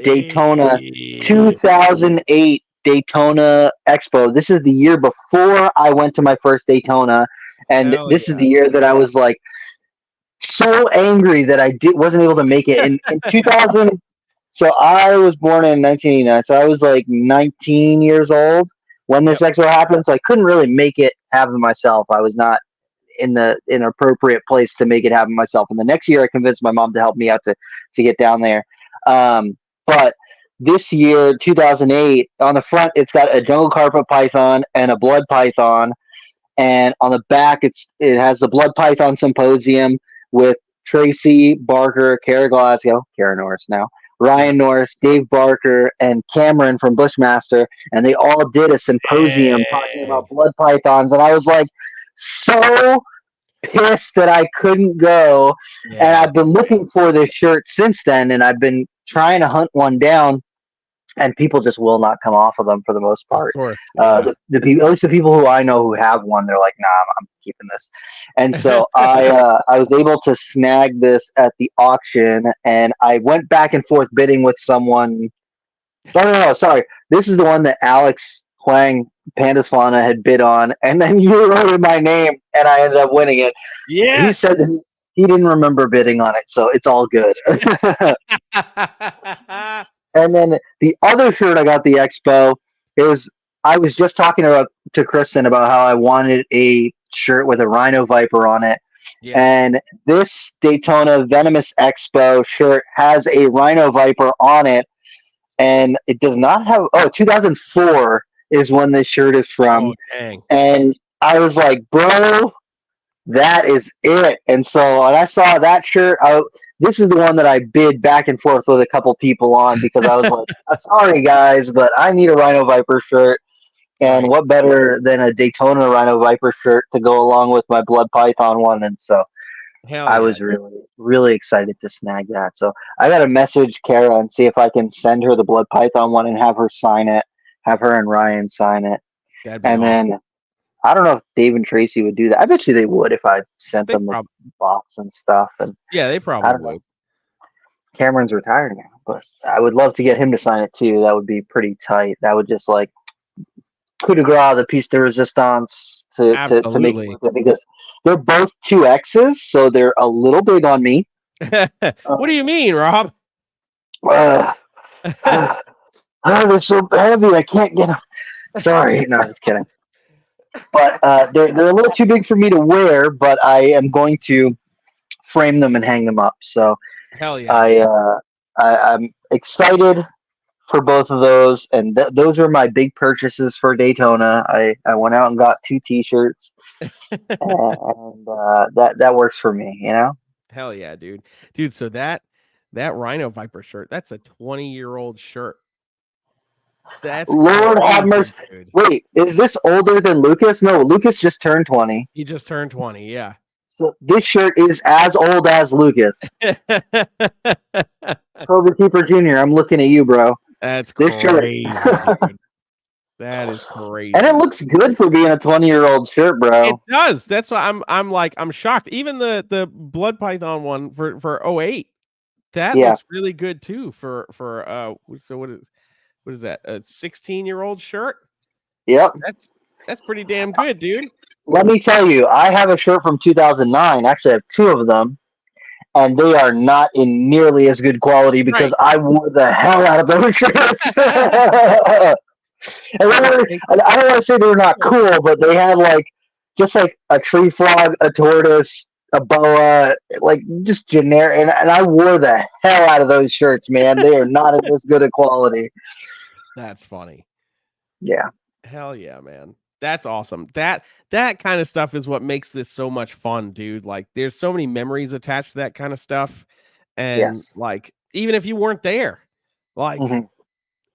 Daytona 2008 Daytona Expo. This is the year before I went to my first Daytona, and this is the year that I was like so angry that I wasn't able to make it in 2000. So I was born in 1989, so I was like 19 years old when this expo happened. So I couldn't really make it happen myself. I was not in an appropriate place to make it happen myself. And the next year, I convinced my mom to help me out to get down there. But this year, 2008, on the front, it's got a jungle carpet python and a blood python. And on the back, it has the blood python symposium with Tracy Barker, Kara Glasgow, Kara Norris now, Ryan Norris, Dave Barker, and Cameron from Bushmaster. And they all did a symposium talking about blood pythons. And I was like so pissed that I couldn't go. And I've been looking for this shirt since then. And I've been trying to hunt one down. And people just will not come off of them for the most part. The people, at least the people who I know who have one, they're like, "Nah, I'm keeping this." And so I was able to snag this at the auction, and I went back and forth bidding with someone. No, sorry. This is the one that Alex Huang Pandas Fauna had bid on, and then you wrote in my name, and I ended up winning it. Yeah, he said he didn't remember bidding on it, so it's all good. And then the other shirt I got at the expo is I was just talking to Kristen about how I wanted a shirt with a rhino viper on it. Yes. And this Daytona Venomous Expo shirt has a rhino viper on it. And it does not have 2004 is when this shirt is from. Oh, dang. And I was like, bro, that is it. And so when I saw that shirt, this is the one that I bid back and forth with a couple people on because I was like, sorry guys, but I need a Rhino Viper shirt. And what better than a Daytona Rhino Viper shirt to go along with my Blood Python one? And so I was really, really excited to snag that. So I got to message Kara and see if I can send her the Blood Python one and have her sign it, have her and Ryan sign it. And then I don't know if Dave and Tracy would do that. I bet you they would if I sent them the box and stuff. And yeah, they probably would. Cameron's retired now, but I would love to get him to sign it too. That would be pretty tight. That would just like coup de grace, the piece de resistance to make it worth it because they're both 2Xs, so they're a little big on me. What do you mean, Rob? They're so heavy, I can't get them. Sorry, no, just kidding. But they're a little too big for me to wear, but I am going to frame them and hang them up. So hell yeah. I'm excited for both of those, and those are my big purchases for Daytona. I went out and got 2 T-shirts, and that works for me, you know. Hell yeah, dude. So that Rhino Viper shirt, that's a 20-year-old shirt. That's Lord have mercy. Wait, is this older than Lucas? No, Lucas just turned 20. He just turned 20, yeah. So this shirt is as old as Lucas. Cobra Keeper Jr., I'm looking at you, bro. That's crazy, dude. That is crazy. And it looks good for being a 20-year-old shirt, bro. It does. That's why I'm shocked. Even the Blood Python one for 08, that looks really good too for so what is that? A 16-year-old shirt? Yep. That's pretty damn good, dude. Let me tell you, I have a shirt from 2009. Actually, I have 2 of them, and they are not in nearly as good quality because I wore the hell out of those shirts. And I don't want to say they're not cool, but they had like just like a tree frog, a tortoise, a boa, like just generic. And I wore the hell out of those shirts, man. They are not in this good a quality. That's funny. Yeah. Hell yeah, man. That's awesome. That kind of stuff is what makes this so much fun, dude. Like there's so many memories attached to that kind of stuff. And Yes. like even if you weren't there, like Mhm.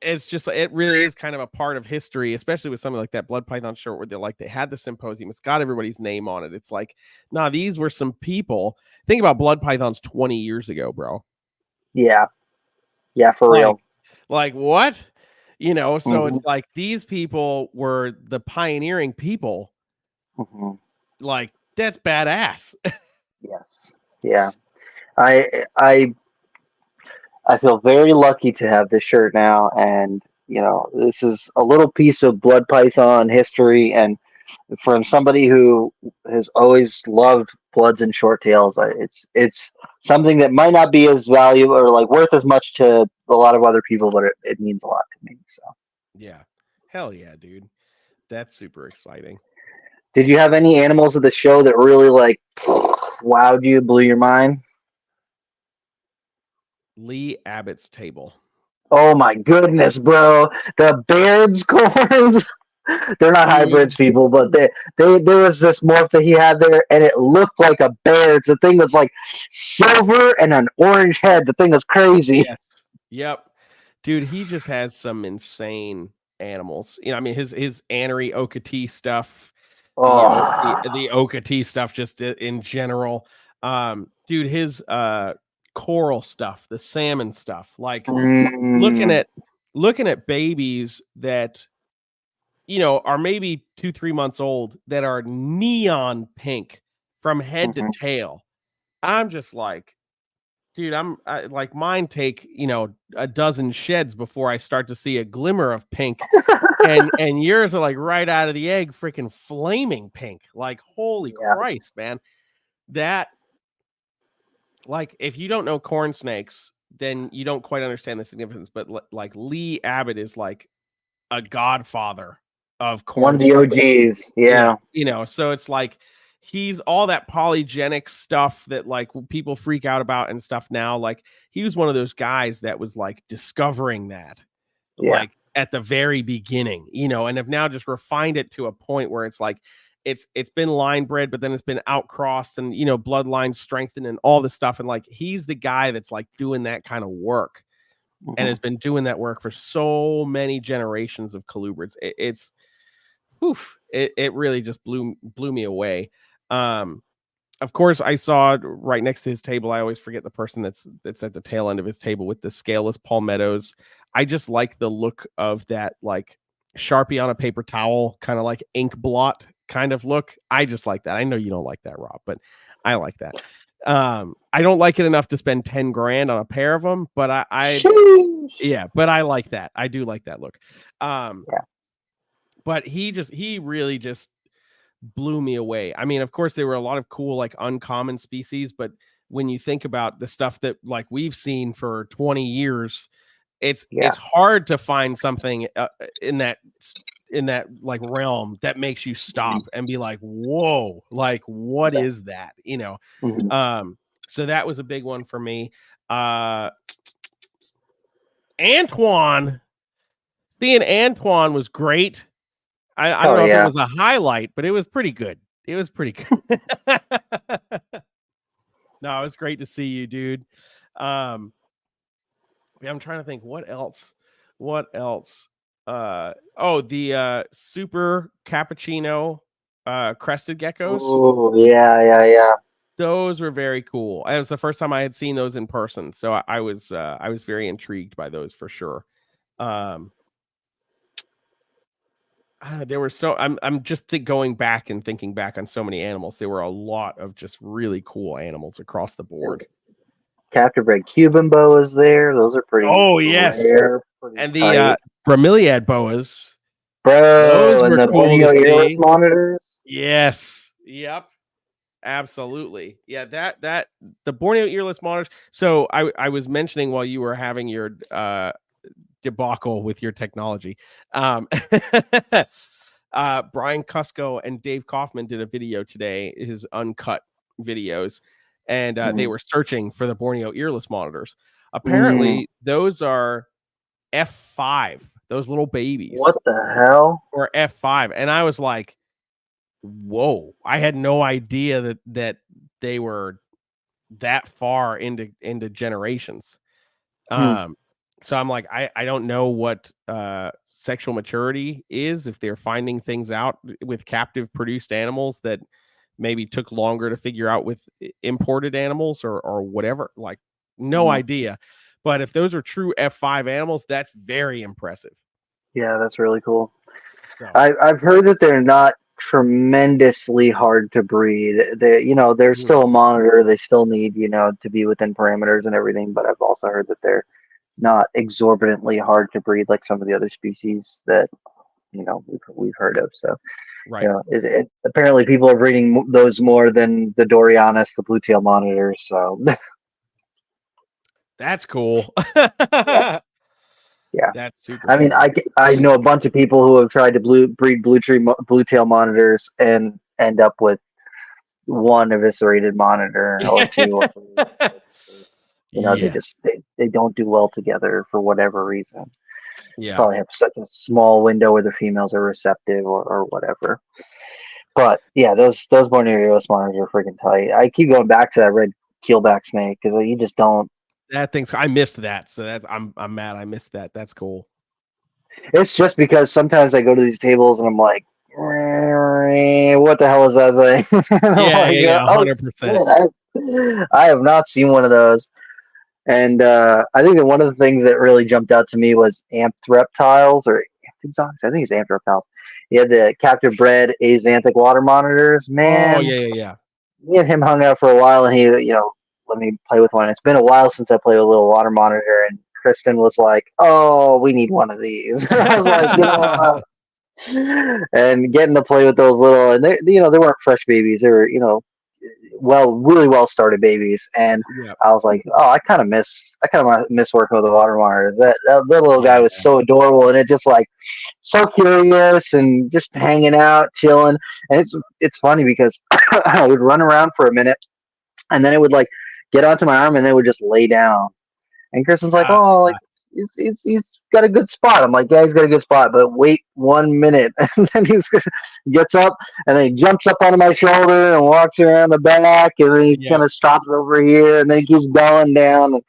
it's just it really is kind of a part of history, especially with something like that blood python shirt where they had the symposium. It's got everybody's name on it. It's like, nah, these were some people. Think about blood pythons 20 years ago, bro. Yeah. Yeah, for real. Like what? You know, so it's Mhm. like these people were the pioneering people. Mhm. Like that's badass. Yes. Yeah. I feel very lucky to have this shirt now, and this is a little piece of blood python history, and from somebody who has always loved bloods and short tails, it's something that might not be as valuable or like worth as much to a lot of other people, but it means a lot to me. So, Yeah. Hell yeah, dude. That's super exciting. did you have any animals of the show that really like wowed you, blew your mind? Lee Abbott's table. Oh my goodness, bro! The Baird's corns. They're not Dude. hybrids, people, but there was this morph that he had there, and it looked like a Baird's. The thing was like silver and an orange head. The thing was crazy. Yes. Yep. Dude, he just has some insane animals. You know, I mean, his Anery Okatee stuff, Oh, the Okatee stuff, just in general. Dude, his coral stuff, the salmon stuff, like looking mm, at babies that are maybe 2-3 months old that are neon pink from head to mhm. tail. I'm just like, dude, like mine take, a dozen sheds before I start to see a glimmer of pink. And yours are like right out of the egg, freaking flaming pink. Like, holy Yeah. Christ, man. That, like, if you don't know corn snakes, then you don't quite understand the significance. But like Lee Abbott is like a godfather of One corn of the snakes. OGs. Yeah, Yeah. so it's like he's all that polygenic stuff that like people freak out about and stuff now. Like he was one of those guys that was like discovering that Yeah. like at the very beginning, and have now just refined it to a point where it's like it's been line bred, but then it's been outcrossed and bloodline strengthened and all this stuff. And like he's the guy that's like doing that kind of work and Mhm. has been doing that work for so many generations of colubrids. It's oof, it really just blew me away. Of course, I saw right next to his table. I always forget the person that's at the tail end of his table with the scaleless palmettos. I just like the look of that, like Sharpie on a paper towel, kind of like ink blot kind of look. I just like that. I know you don't like that, Rob, but I like that. I don't like it enough to spend 10 grand on a pair of them, but Sheesh. yeah, but I like that. I do like that look. Yeah. But he really just blew me away. I mean, of course, there were a lot of cool, like uncommon species, but when you think about the stuff that like we've seen for 20 years, it's Yeah. hard to find something in that like realm that makes you stop and be like, whoa, like what Yeah. is that? Mhm. So that was a big one for me. Antoine, seeing Antoine was great. I don't Hell know if it yeah. was a highlight, but it was pretty good. It was pretty good. No, it was great to see you, dude. I'm trying to think what else. The super cappuccino crested geckos. Oh yeah. Those were very cool. It was the first time I had seen those in person, so I was very intrigued by those for sure. There were I'm just going back and thinking back on so many animals. There were a lot of just really cool animals across the board. Captive bred Cuban boas there. Those are pretty Oh yes, rare, pretty and the tight. bromeliad boas. Bro, Those and were the cool to Borneo earless see. monitors. Yes. Yep. Absolutely. Yeah. That the Borneo earless monitors. So I was mentioning while you were having your debacle with your technology. Brian Cusco and Dave Kaufman did a video today, his uncut videos, and they were searching for the Borneo earless monitors. Apparently, those are F5, those little babies. What the hell? Or F5. And I was like, whoa, I had no idea that they were that far into generations. So I'm like, I don't know what sexual maturity is, if they're finding things out with captive produced animals that maybe took longer to figure out with imported animals or whatever. Like, no idea. But if those are true F5 animals, that's very impressive. Yeah, that's really cool. So, I've heard that they're not tremendously hard to breed. They're still a monitor. They still need, to be within parameters and everything. But I've also heard that they're not exorbitantly hard to breed like some of the other species that, we've heard of. So, right. Apparently people are breeding those more than the Dorianis, the blue tail monitors. So that's cool. Yeah, that's super. I mean, I know a bunch of people who have tried to breed blue tail monitors and end up with one eviscerated monitor or two. Or three. They don't do well together for whatever reason. Yeah, probably have such a small window where the females are receptive or whatever. But yeah, those Borneo earless monitors are freaking tight. I keep going back to that red keelback snake because you just don't. That thing's. I missed that, so I'm mad. I missed that. That's cool. It's just because sometimes I go to these tables and I'm like, what the hell is that thing? Yeah, 100%. I have not seen one of those. And I think that one of the things that really jumped out to me was amped reptiles or amped exotics. I think it's amped reptiles. He had the captive bred axanthic water monitors. Man, oh yeah. Me and him hung out for a while, and he, let me play with one. It's been a while since I played with a little water monitor, and Kristen was like, "Oh, we need one of these." I was like, and getting to play with those little, and they weren't fresh babies. They were, really well started babies, and I was like, oh, I kind of miss working with the water monitors. That little guy was so adorable, and it just like so curious and just hanging out, chilling. And it's funny because I would run around for a minute, and then it would like get onto my arm, and then it would just lay down. And Kristen's like, oh, like he's got a good spot. I'm like, yeah, he's got a good spot, but wait 1 minute. And then he gets up and then he jumps up onto my shoulder and walks around the back, and then he kind of stops over here, and then he keeps going down. And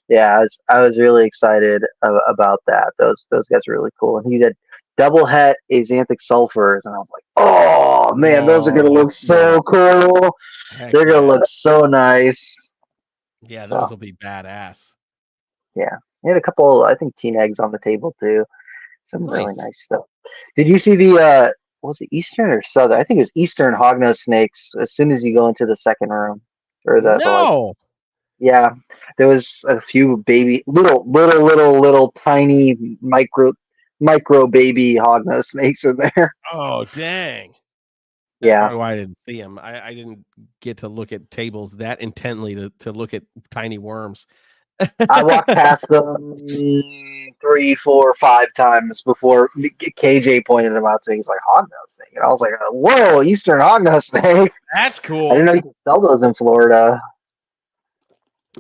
yeah, I was really excited about that. Those guys are really cool. And he had double het axanthic sulfurs, and I was like, oh man, those are gonna look so cool. They're gonna look so nice. Yeah, those will be badass. Yeah. He had a couple, I think, teen eggs on the table too. Some really nice stuff. Did you see the was it Eastern or Southern? I think it was Eastern hognose snakes as soon as you go into the second room. Or yeah. There was a few baby little tiny micro baby hognose snakes in there. Oh dang. Yeah. That's probably why I didn't see them. I didn't get to look at tables that intently to look at tiny worms. I walked past them 3, 4, 5 times before KJ pointed them out to me. He's like, hognose snake. And I was like, whoa, Eastern hognose snake. That's cool. I didn't know you could sell those in Florida.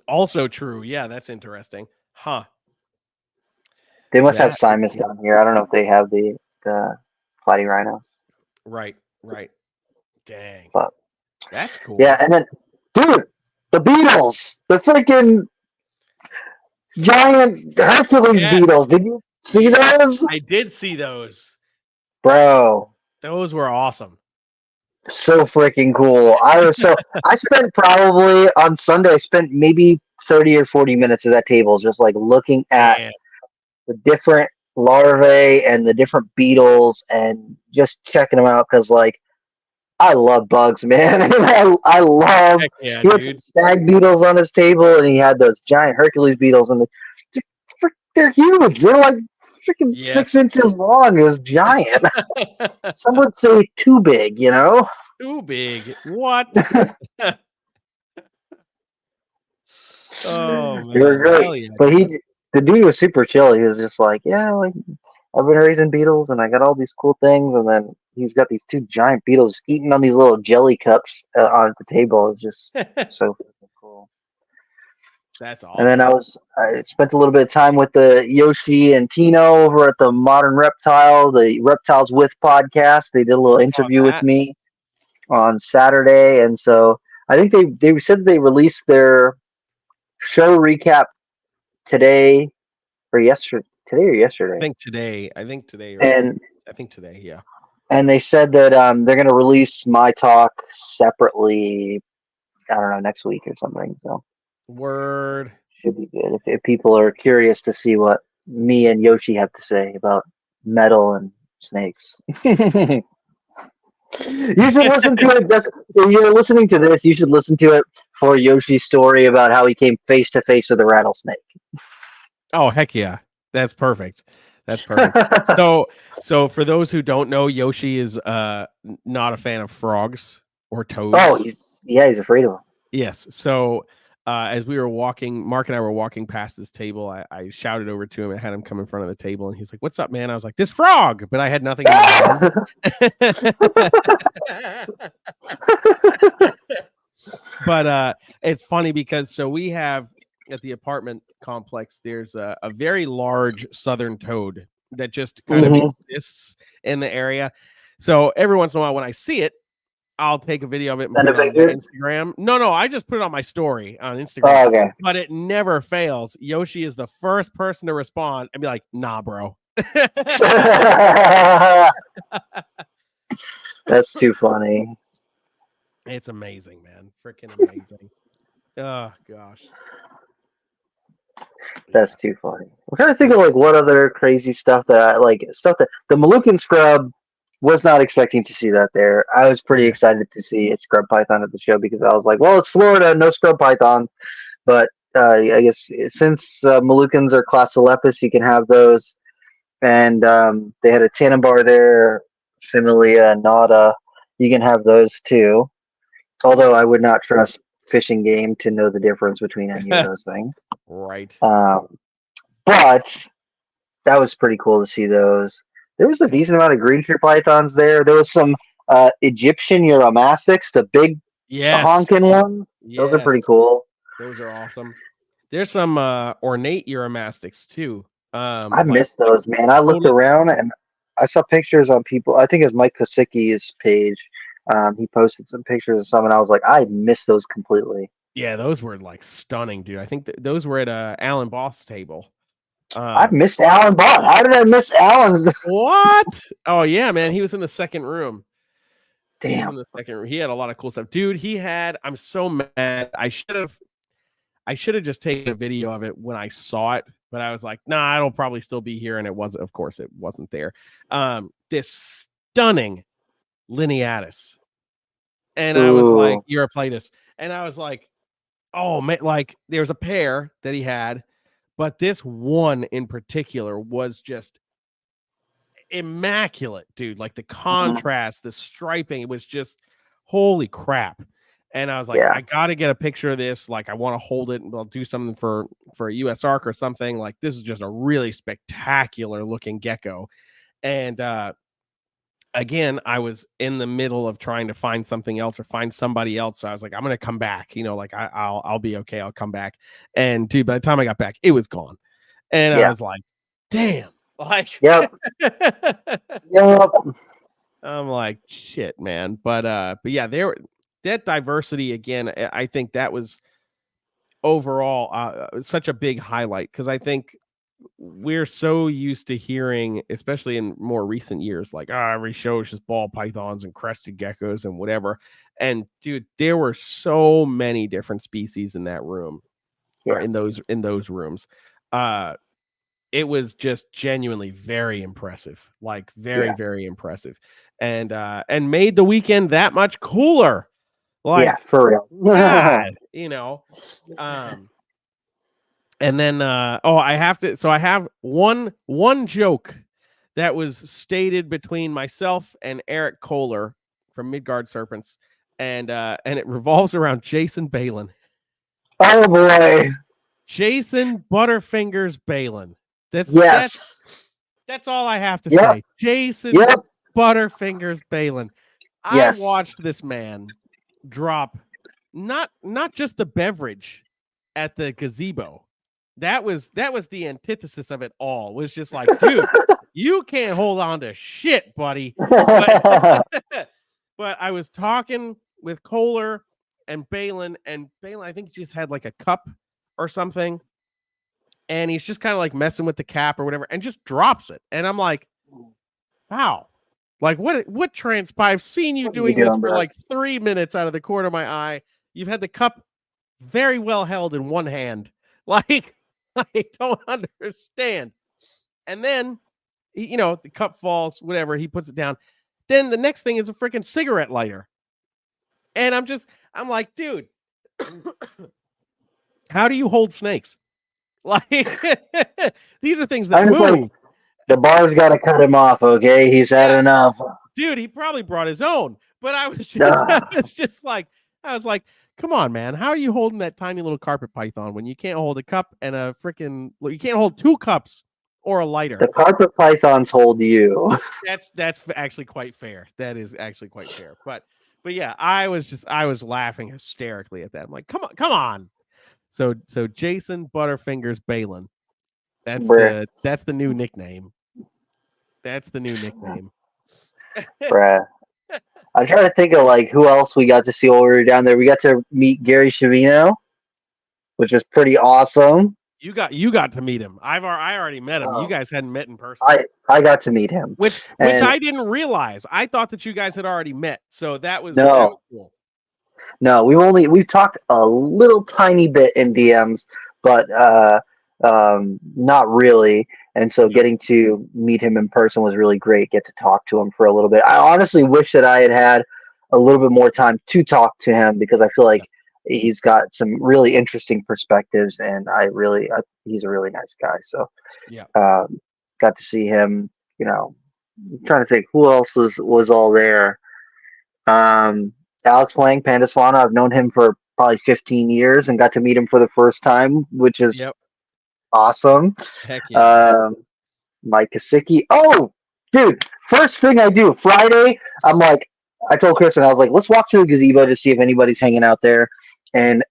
Also true. Yeah, that's interesting. Huh. They must have Simus down here. I don't know if they have the platy rhinos. Right. Dang. But that's cool. Yeah, and then, dude, the beetles. The freaking giant Hercules beetles. Did you see those? I did see those. Bro. Those were awesome. So freaking cool. I spent probably on Sunday, I spent maybe 30 or 40 minutes at that table just like looking at the different larvae and the different beetles and just checking them out because like I love bugs, man. I love. He had some stag beetles on his table, and he had those giant Hercules beetles, and they're huge. They're like freaking 6 inches long. It was giant. Some would say too big, Too big. What? Oh man. They were great. But the dude was super chill. He was just like, yeah, like I've been raising beetles and I got all these cool things, and then he's got these 2 giant beetles eating on these little jelly cups on the table. It's just so freaking cool. That's And then awesome. I spent a little bit of time with the Yoshi and Tino over at the Modern Reptile, the Reptiles With podcast. They did a little Saw interview with that. me on Saturday, and so I think they said they released their show recap today or yesterday. Today or I yesterday, think today. I think today. Or and I think today. Yeah. they said that they're going to release my talk separately. I don't know, next week or something. So Word. should be good if people are curious to see what me and Yoshi have to say about metal and snakes. You should listen to it. If you're listening to this, you should listen to it for Yoshi's story about how he came face to face with a rattlesnake. Oh, heck yeah. That's perfect. That's perfect. So for those who don't know, Yoshi is not a fan of frogs or toads. Oh, he's afraid of them. Yes. So as we were walking, Mark and I were walking past this table, I shouted over to him and had him come in front of the table, and he's like, "What's up, man?" I was like, "This frog," but I had nothing in my hand. But it's funny because so we have at the apartment complex, there's a very large southern toad that just kind of exists in the area. So every once in a while when I see it, I'll take a video of it and Send put a it on my picture? Instagram. No, I just put it on my story on Instagram. Oh, okay. But it never fails. Yoshi is the first person to respond and be like, "Nah, bro." That's too funny. It's amazing, man. Freaking amazing. Oh gosh. That's too funny. I'm trying to think of like what other crazy stuff that I like. Stuff that the Moluccan scrub was not expecting to see that there. I was pretty excited to see a scrub python at the show because I was like, well, it's Florida, no scrub pythons. But I guess since Moluccans are Classilepis, you can have those. And they had a Tannenbar there, Similia, Nada. You can have those too. Although I would not trust fishing game to know the difference between any of those things. Right. But that was pretty cool to see those. There was a decent amount of green tree pythons there. There was some Egyptian Uromastics, the big honking ones. Those are pretty cool. Those are awesome. There's some ornate Uromastics too. I missed those, man. I looked around and I saw pictures on people. I think it was Mike Kosicki's page. He posted some pictures of some, and I was like, I missed those completely. Yeah, those were like stunning, dude. I think those were at Alan Both's table. I missed Alan Both. How did I miss Alan's? What? Oh yeah, man. He was in the second room. Damn. He was in the second room. He had a lot of cool stuff, dude. I'm so mad. I should have just taken a video of it when I saw it, but I was like, nah, it'll probably still be here, and it wasn't. Of course, it wasn't there. This stunning lineatus, and I was like, Europlatus, and I was like, oh man, like there's a pair that he had, but this one in particular was just immaculate, dude. Like the contrast, the striping, it was just holy crap. And I was like, I gotta get a picture of this. Like, I want to hold it and I'll do something for a US Arc or something. Like, this is just a really spectacular looking gecko. And again, I was in the middle of trying to find something else or find somebody else. So I was like, I'm gonna come back, like I'll be okay, I'll come back. And dude, by the time I got back, it was gone. And I was like, damn. Like, yep. I'm like, shit, man. But yeah, that diversity again, I think that was overall such a big highlight because I think we're so used to hearing, especially in more recent years, like every show is just ball pythons and crested geckos and whatever. And dude, there were so many different species in that room, or in those rooms. It was just genuinely very impressive, like very impressive, and made the weekend that much cooler. Like, for real. God, and then I have one joke that was stated between myself and Eric Kohler from Midgard Serpents, and it revolves around Jason Balin. Oh boy. Jason Butterfingers Balin. That's all I have to say. Jason Butterfingers Balin. I watched this man drop not just the beverage at the gazebo. That was the antithesis of it all. It was just like, dude, you can't hold on to shit, buddy. But I was talking with Kohler and Balin I think he just had like a cup or something. And he's just kind of like messing with the cap or whatever and just drops it. And I'm like, wow. Like what transpired? I've seen you doing this for like 3 minutes out of the corner of my eye. You've had the cup very well held in one hand. Like, I don't understand. And then, the cup falls, whatever. He puts it down. Then the next thing is a freaking cigarette lighter. And I'm like, dude, how do you hold snakes? Like, these are things that move. Like, the bar's got to cut him off, okay? He's had enough. Dude, he probably brought his own. But I was like, come on, man. How are you holding that tiny little carpet python when you can't hold a cup and you can't hold 2 cups or a lighter? The carpet pythons hold you. That's actually quite fair. That is actually quite fair. But yeah, I was laughing hysterically at that. I'm like, come on. So Jason Butterfingers Balin. That's the new nickname. That's the new nickname. Bruh. I'm trying to think of like who else we got to see while we were down there. We got to meet Gary Shavino, which was pretty awesome. You got to meet him. I already met him. You guys hadn't met in person. I got to meet him, which I didn't realize. I thought that you guys had already met. So that was cool. No, we've talked a little tiny bit in DMs, but not really. And so getting to meet him in person was really great. Get to talk to him for a little bit. I honestly wish that I had a little bit more time to talk to him because I feel like he's got some really interesting perspectives, and he's a really nice guy. So got to see him. I'm trying to think who else was all there. Alex Wang, Pandaswana. I've known him for probably 15 years and got to meet him for the first time, which is awesome. Heck yeah. Mike Kosicki. Oh, dude, first thing I do Friday, I told Kristen, I was like, let's walk to the gazebo to see if anybody's hanging out there, and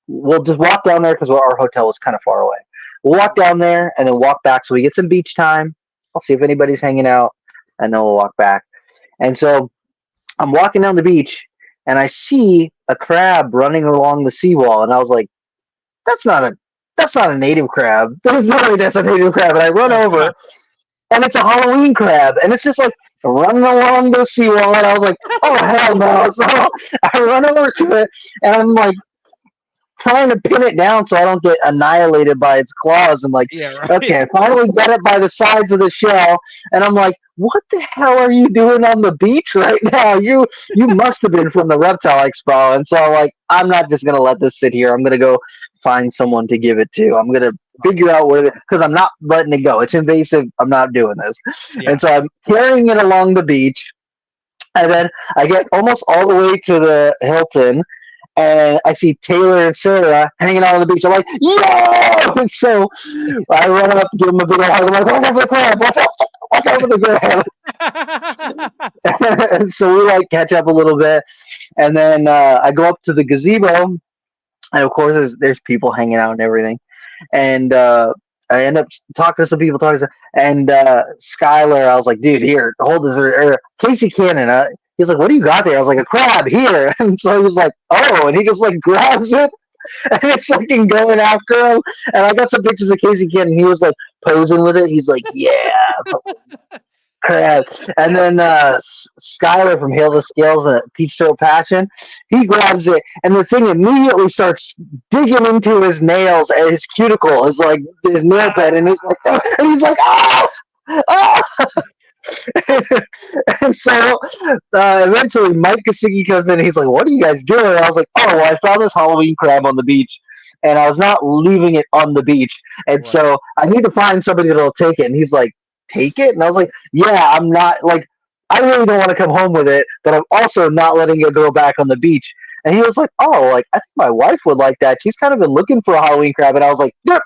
we'll just walk down there because our hotel was kind of far away. We'll walk down there and then walk back so we get some beach time. I'll see if anybody's hanging out, and then we'll walk back. And so I'm walking down the beach, and I see a crab running along the seawall, and I was like, that's not a native crab. There's no way that's a native crab. And I run over, and it's a Halloween crab, and it's just like running along the seawall, and I was like, oh, hell no. So I run over to it, and I'm like trying to pin it down so I don't get annihilated by its claws. And okay, I finally get it by the sides of the shell, and I'm like, what the hell are you doing on the beach right now? You must have been from the Reptile Expo. And so I'm not just going to let this sit here. I'm going to go find someone to give it to. I'm going to figure out because I'm not letting it go. It's invasive. I'm not doing this. Yeah. And so I'm carrying it along the beach. And then I get almost all the way to the Hilton, and I see Taylor and Sarah hanging out on the beach. I'm like, yeah! And so I run up, give them a big old hug. I'm like, oh, that's a crab. Watch out for the crab. And so we catch up a little bit. And then I go up to the gazebo. And of course, there's people hanging out and everything. And I end up talking to some people. And Skylar, I was like, dude, here, hold this. Or Casey Cannon, he's like, what do you got there? I was like, a crab here. And so he was like, oh, and he just grabs it, and it's fucking going after him. And I got some pictures of Casey Cannon. He was posing with it. He's like, yeah, crab. And then Skylar from Hail the Scales and Peach Throat Passion, he grabs it, and the thing immediately starts digging into his nails and his cuticle, his nail bed, and he's like, ah! Ah! And so eventually Mike Kosicki comes in, and he's like, what are you guys doing? And I was like, oh, well, I found this Halloween crab on the beach, and I was not leaving it on the beach, and so I need to find somebody that'll take it. And he's like, take it? And I was like, yeah, I'm not, I really don't want to come home with it, but I'm also not letting it go back on the beach. And he was like, oh, like, I think my wife would like that. She's kind of been looking for a Halloween crab. And I was like, yep,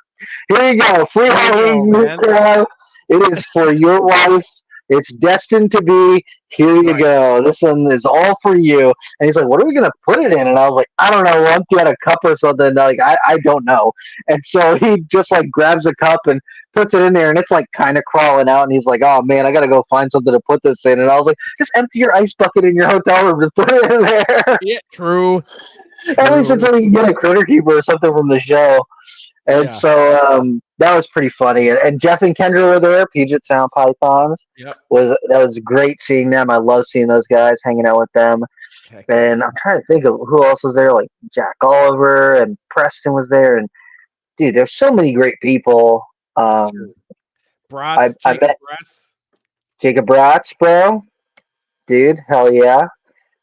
here you go. Free Halloween man. crab. It is for your wife. It's destined to be. Here you go. This one is all for you. And he's like, what are we going to put it in? And I was like, I don't know. Empty out a cup or something. Like, I don't know. And so he just like grabs a cup and puts it in there. And it's like kind of crawling out. And he's like, oh man, I got to go find something to put this in. And I was like, just empty your ice bucket in your hotel room. Just put it in there. Yeah, true. At least until you can get a critter keeper or something from the show. And so that was pretty funny. And Jeff and Kendra were there, Puget Sound Pythons. Yep. That was great seeing them. I love seeing those guys, hanging out with them. Heck. And I'm trying to think of who else was there, like Jack Oliver and Preston was there. And dude, there's so many great people. Bratz, I bet Jacob Bratz, bro. Dude, hell yeah.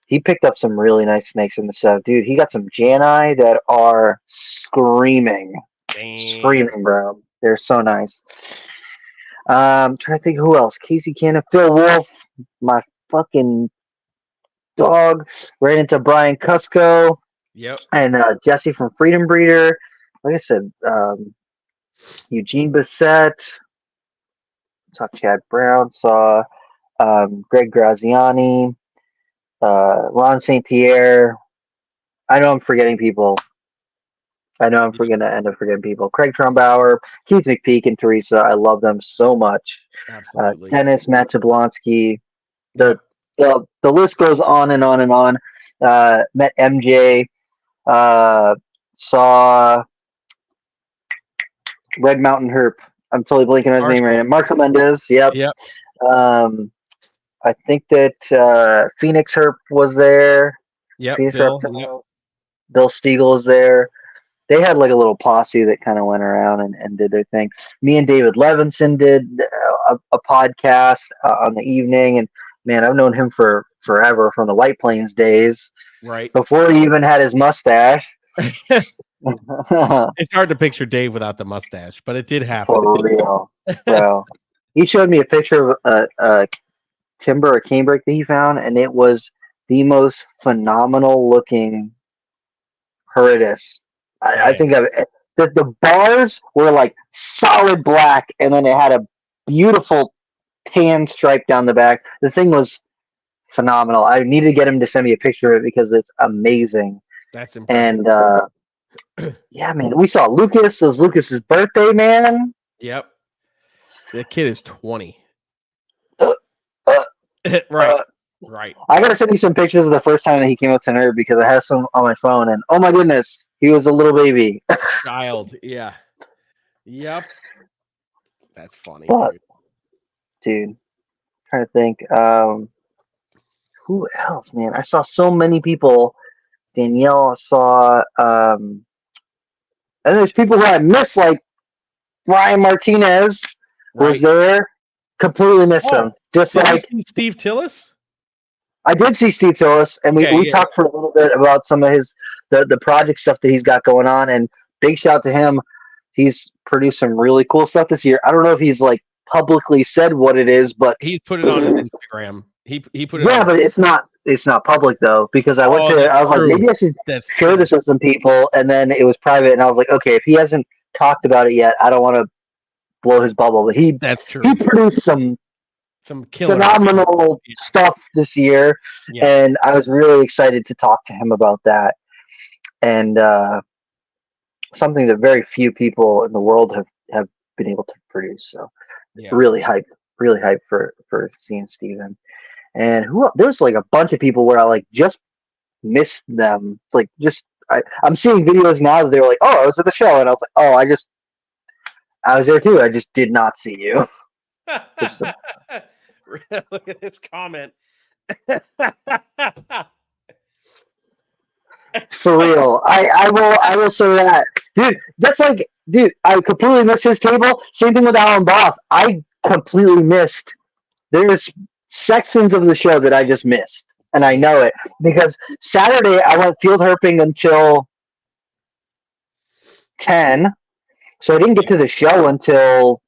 He picked up some really nice snakes in the set. Dude, he got some Janai that are screaming. Dang. Screaming, bro. They're so nice. Trying to think who else. Casey Cannon, Phil Wolf, my fucking dog. Ran into Brian Cusco. Yep. And Jesse from Freedom Breeder. Like I said, Eugene Bissett. Saw Chad Brown. Saw Greg Graziani. Ron St. Pierre. I know I'm forgetting people. going to end up forgetting people. Craig Trumbauer, Keith McPeak, and Teresa. I love them so much. Absolutely. Dennis, Matt Jablonski. The list goes on and on and on. Met MJ. Saw Red Mountain Herp. I'm totally blanking on his name right now. Marco Mendez. Yep. I think that Phoenix Herp was there. Yep. Phoenix Bill, Reptile. Bill Stiegel was there. They had like a little posse that kind of went around and did their thing. Me and David Levinson did a podcast on the evening, and man, I've known him for forever, from the White Plains days. Right. Before he even had his mustache. It's hard to picture Dave without the mustache, but it did happen. For real, bro. He showed me a picture of a timber or canebrake that he found, and it was the most phenomenal looking Horridus. I think the bars were like solid black, and then it had a beautiful tan stripe down the back. The thing was phenomenal. I need to get him to send me a picture of it because it's amazing. That's impressive. And yeah, man, we saw Lucas. It was Lucas's birthday, man. Yep. The kid is 20. Right. I gotta send you some pictures of the first time that he came up to Nerd because I have some on my phone, and oh my goodness, he was a little baby. Child, yeah. Yep. That's funny. But, dude, trying to think. Who else, man? I saw so many people. Danielle, I saw, and there's people who I missed, like Ryan Martinez was there. Completely missed him. Just did like you see Steve Tillis? I did see Steve Tillis, and we talked for a little bit about some of his the project stuff that he's got going on, and big shout to him. He's produced some really cool stuff this year. I don't know if he's like publicly said what it is, but he's put it on his Instagram. He put it. Yeah, but it's not public though, because I went to. I was like, maybe I should share this with some people, and then it was private, and I was like, okay, if he hasn't talked about it yet, I don't want to blow his bubble. But that's true. He produced some killer phenomenal stuff this year, and I was really excited to talk to him about that, and something that very few people in the world have been able to produce. So really hyped for seeing Steven. And there's like a bunch of people where I like just missed them. Like I'm seeing videos now that they're like, oh, I was at the show, and I was like, oh, I was there too. I just did not see you. Look at this comment. For real. I will say that. Dude, that's like, I completely missed his table. Same thing with Alan Both. I completely missed. There's sections of the show that I just missed. And I know it. Because Saturday I went field herping until 10. So I didn't get to the show until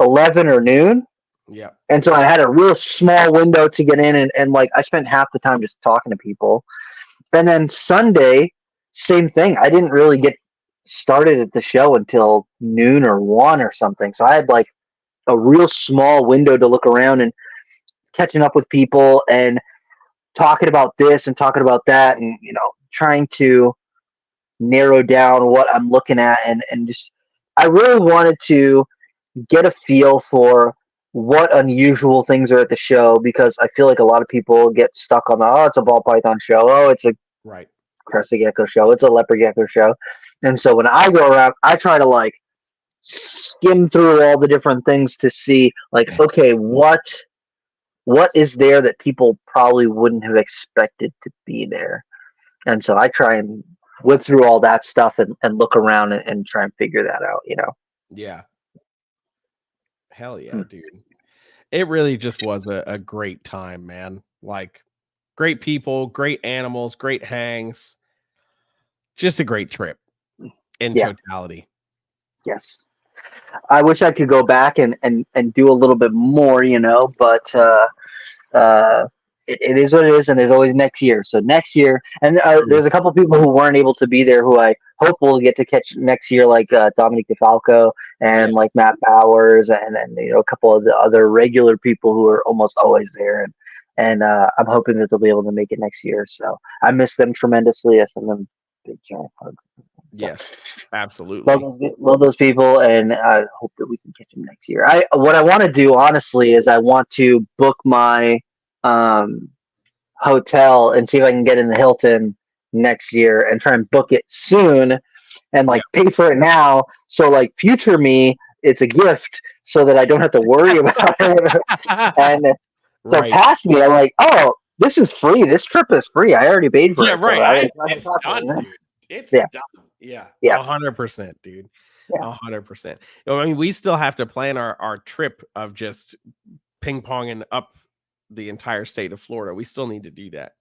11 or noon. Yeah. And so I had a real small window to get in, and like I spent half the time just talking to people. And then Sunday, same thing. I didn't really get started at the show until noon or 1 or something. So I had like a real small window to look around and catching up with people and talking about this and talking about that, and trying to narrow down what I'm looking at, and just I really wanted to get a feel for what unusual things are at the show, because I feel like a lot of people get stuck on it's a ball python show, it's a Right. crested gecko show, it's a leopard gecko show. And so when I go around, I try to like skim through all the different things to see like, okay, what is there that people probably wouldn't have expected to be there. And so I try and whip through all that stuff and look around and try and figure that out, Yeah. Hell yeah, dude. It really just was a great time, man. Like, great people, great animals, great hangs. Just a great trip in totality. Yes. I wish I could go back and do a little bit more, but it is what it is, and there's always next year. So next year, and there's a couple people who weren't able to be there who I hope will get to catch next year, like Dominic DeFalco and like Matt Bowers, and a couple of the other regular people who are almost always there, and I'm hoping that they'll be able to make it next year. So I miss them tremendously. I send them big giant hugs. So, yes, absolutely. love those people, and I hope that we can catch them next year. What I want to do, honestly, is I want to book my hotel and see if I can get in the Hilton next year and try and book it soon and like pay for it now. So like future me, it's a gift so that I don't have to worry about it. And so past me, I'm like, oh, this is free. This trip is free. I already paid for it. Right. It's done, dude. It's done. Yeah. 100%, dude. 100%. I mean, we still have to plan our trip of just ping ponging up the entire state of Florida. We still need to do that.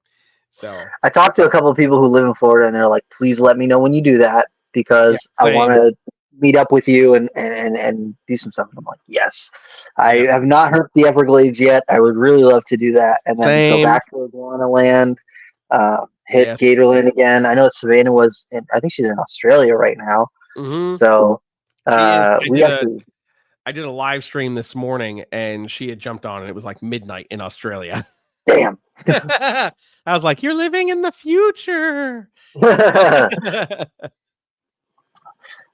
So I talked to a couple of people who live in Florida, and they're like, please let me know when you do that, because I want to meet up with you and do some stuff. And I'm like, yes. I have not hurt the Everglades yet. I would really love to do that, and then go back to Iguana Land, hit Gatorland again. I know Savannah I think she's in Australia right now. Mm-hmm. So I did a live stream this morning, and she had jumped on, and it was like midnight in Australia. Damn. I was like, you're living in the future.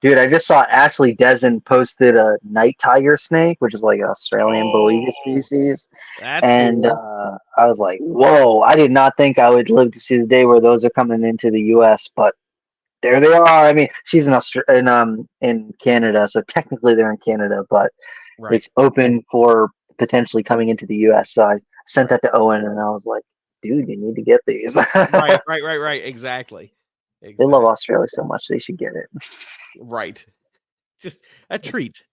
Dude, I just saw Ashley Dezen posted a night tiger snake, which is like an Australian Boiga species. That's cool. I was like, whoa, I did not think I would live to see the day where those are coming into the US, but there they are. I mean, she's in Canada, so technically they're in Canada, but it's open for potentially coming into the US. So I sent that to Owen, and I was like, dude, you need to get these. Right. Exactly. They love Australia so much, they should get it. Right. Just a treat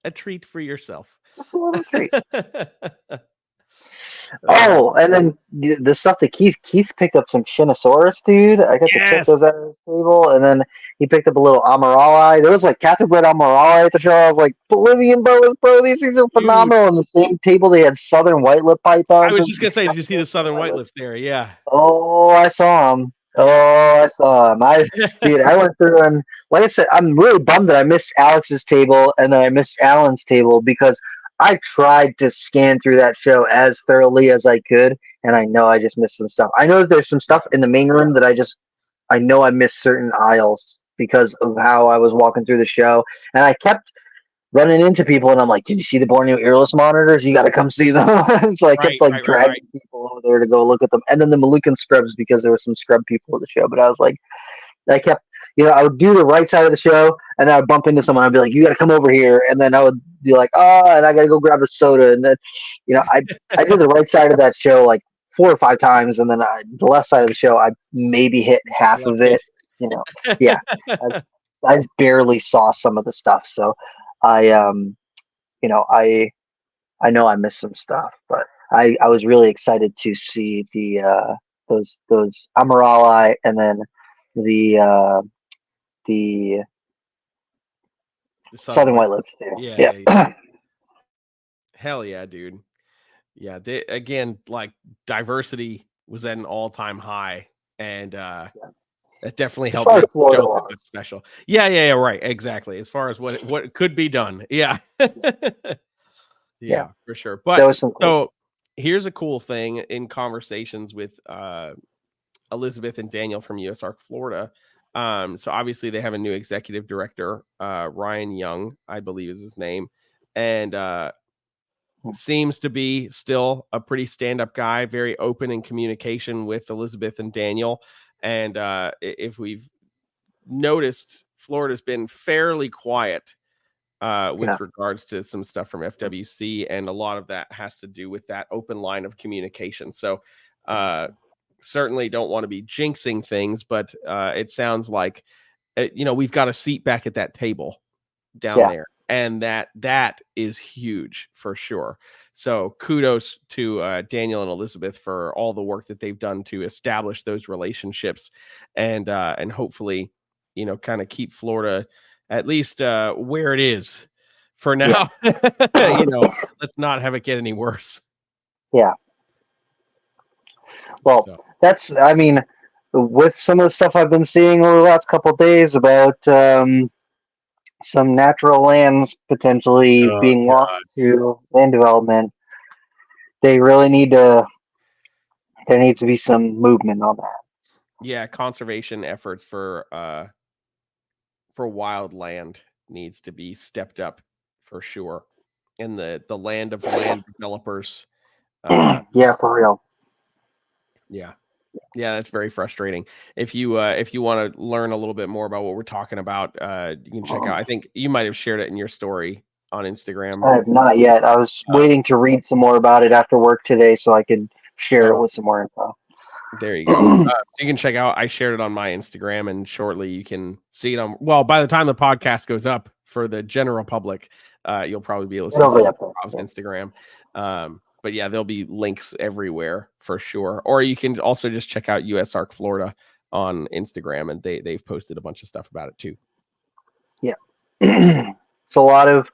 for yourself. Just a little treat. Oh, and then the stuff that Keith picked up some Shinosaurus, dude. I got to check those out at his table, and then he picked up a little Amarali. There was like Catholic Amarali at the show. I was like, Bolivian boas, bro, these things are phenomenal. On the same table, they had Southern white lip pythons. I was just gonna say, did you see the Southern white lips there? Yeah. Oh, I saw them. Dude, I went through, and like I said, I'm really bummed that I missed Alex's table and then I missed Alan's table, because I tried to scan through that show as thoroughly as I could, and I know I just missed some stuff. I know that there's some stuff in the main room that I know I missed certain aisles because of how I was walking through the show, and I kept running into people, and I'm like, did you see the Borneo earless monitors? You got to come see them. So I kept dragging people over there to go look at them, and then the Moluccan scrubs, because there were some scrub people at the show. But I was like, I kept, I would do the right side of the show, and then I would bump into someone. I'd be like, you got to come over here. And then I would be like, and I got to go grab a soda. And then, I did the right side of that show like 4 or 5 times. And then the left side of the show, I maybe hit half of it, I just barely saw some of the stuff. So I know I missed some stuff, but I was really excited to see the those Amarali, and then the Southern white lips too. Yeah. Hell yeah, dude. Yeah, again, like diversity was at an all-time high, and that definitely As helped far me as Florida show that laws. it's special. Yeah, right, exactly. As far as what could be done, yeah, Yeah. for sure. That But was some cool. so here's a cool thing in conversations with Elizabeth and Daniel from USARK Florida. So obviously they have a new executive director, Ryan Young, I believe is his name, and seems to be still a pretty stand-up guy, very open in communication with Elizabeth and Daniel. And if we've noticed, Florida's been fairly quiet with regards to some stuff from FWC, and a lot of that has to do with that open line of communication. So certainly don't want to be jinxing things, but it sounds like we've got a seat back at that table down there, and that is huge for sure. So kudos to Daniel and Elizabeth for all the work that they've done to establish those relationships, and hopefully kind of keep Florida at least where it is for now. Let's not have it get any worse. Yeah. Well, that's, I mean, with some of the stuff I've been seeing over the last couple of days about some natural lands potentially being lost to land development, there needs to be some movement on that. Yeah, conservation efforts for wild land needs to be stepped up for sure. In the land of land developers. Yeah, for real. Yeah, that's very frustrating. If you want to learn a little bit more about what we're talking about, you can check out. I think you might have shared it in your story on Instagram. I have not yet. I was waiting to read some more about it after work today so I could share it with some more info. There you go. You can check out. I shared it on my Instagram, and shortly you can see it on. Well, by the time the podcast goes up for the general public, you'll probably be able to see Rob's Instagram. But yeah, there'll be links everywhere for sure. Or you can also just check out USARK Florida on Instagram, and they've posted a bunch of stuff about it too. Yeah, it's a lot of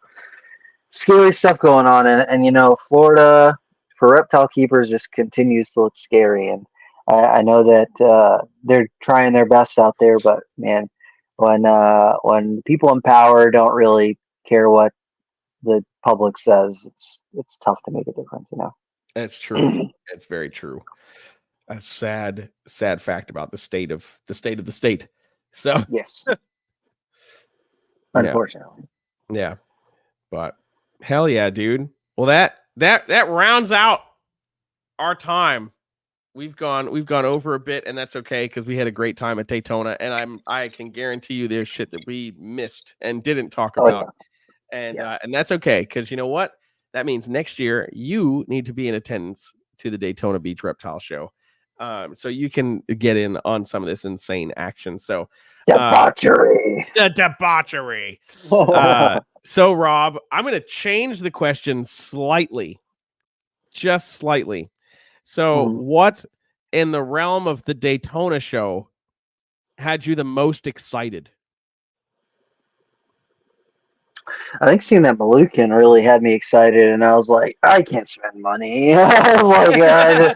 scary stuff going on, and Florida for reptile keepers just continues to look scary. And I know that they're trying their best out there, but man, when people in power don't really care what the public says, it's tough to make a difference. That's true. It's very true. A sad fact about the state of the state. So yes, unfortunately, yeah. But hell yeah, dude. Well, that rounds out our time. We've gone over a bit, and that's okay because we had a great time at Daytona, and I can guarantee you there's shit that we missed and didn't talk about. And that's okay, because you know what? That means next year you need to be in attendance to the Daytona Beach Reptile Show, so you can get in on some of this insane action. So debauchery. The debauchery. So Rob, I'm going to change the question slightly, just slightly. So what in the realm of the Daytona show had you the most excited? I think seeing that Malukin really had me excited, and I was like, I can't spend money. I was like,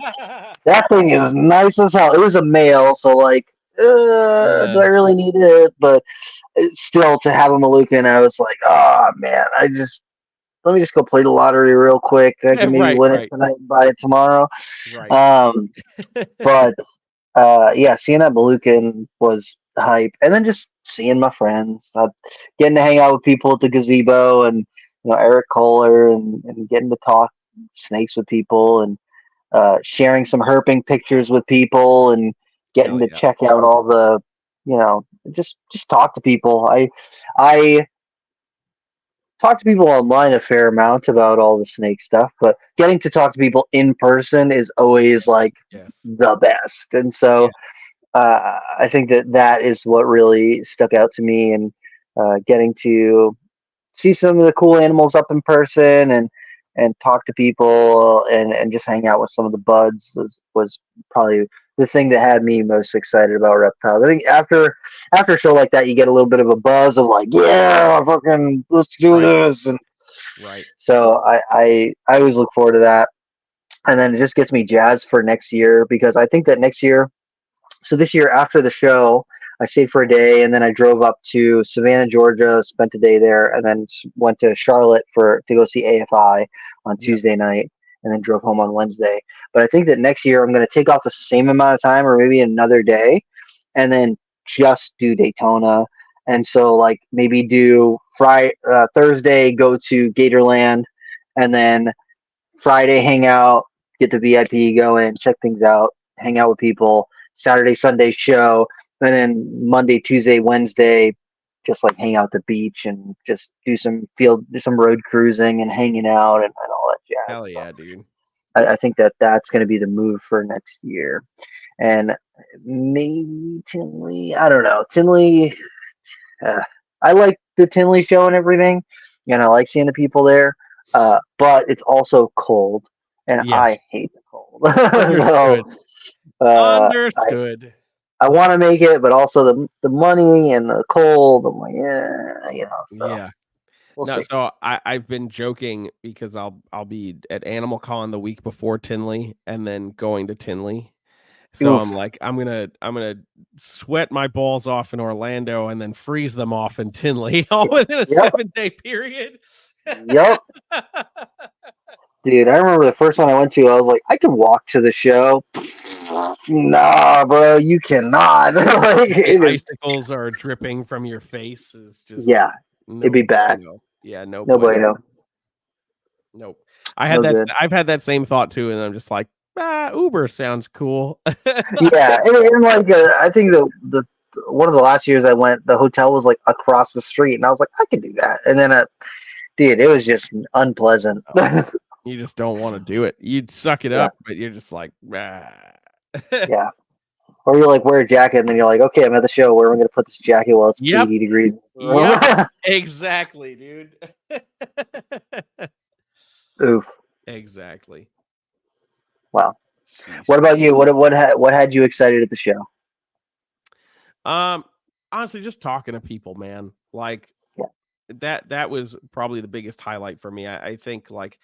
that thing is nice as hell. It was a male, so like, do I really need it? But still, to have a Malukin, I was like, oh man, let me just go play the lottery real quick. I can maybe win it tonight and buy it tomorrow. But seeing that Malukin was hype, and then just seeing my friends, getting to hang out with people at the gazebo, and Eric Kohler, and getting to talk snakes with people, and sharing some herping pictures with people, and getting to check out all the just talk to people. I talk to people online a fair amount about all the snake stuff, but getting to talk to people in person is always like the best. And so I think that is what really stuck out to me, and getting to see some of the cool animals up in person, and talk to people, and just hang out with some of the buds was probably the thing that had me most excited about reptiles. I think after a show like that, you get a little bit of a buzz of like, yeah, fucking let's do this. And so I always look forward to that. And then it just gets me jazzed for next year, because I think that next year So this year after the show, I stayed for a day, and then I drove up to Savannah, Georgia, spent a day there, and then went to Charlotte to go see AFI on Yep. Tuesday night, and then drove home on Wednesday. But I think that next year I'm going to take off the same amount of time, or maybe another day, and then just do Daytona. And so like maybe do Thursday, go to Gatorland, and then Friday hang out, get the VIP, go in, check things out, hang out with people. Saturday, Sunday show, and then Monday, Tuesday, Wednesday, just like hang out at the beach and just do some road cruising and hanging out and all that jazz. Hell yeah, dude. I think that's going to be the move for next year. And maybe Tinley. I don't know. Tinley. I like the Tinley show and everything, and I like seeing the people there. But it's also cold, and Yes. I hate the cold. Understood. Understood. I want to make it, but also the money and the cold. I'm like, yeah. So Yeah. we'll No, see. so I've been joking because I'll be at Animal Con the week before Tinley and then going to Tinley. So Oof. I'm like, I'm gonna sweat my balls off in Orlando and then freeze them off in Tinley all within a 7-day period. Yep. Dude, I remember the first one I went to, I was like, I can walk to the show. Nah, bro, you cannot. Like, icicles are dripping from your face. It's just it'd be bad. Yeah, no bueno. Nope. I've had that same thought too, and I'm just like, Uber sounds cool. Yeah, and like I think the one of the last years I went, the hotel was like across the street, and I was like, I can do that. And then, dude, it was just unpleasant. You just don't want to do it. You'd suck it up, but you're just like, yeah. Or you like wear a jacket, and then you're like, okay, I'm at the show. Where am I going to put this jacket while it's 80 degrees? Yeah, exactly, dude. Oof. Exactly. Wow. Jeez. What about you? What had you excited at the show? Honestly, just talking to people, man. Like that was probably the biggest highlight for me. I think like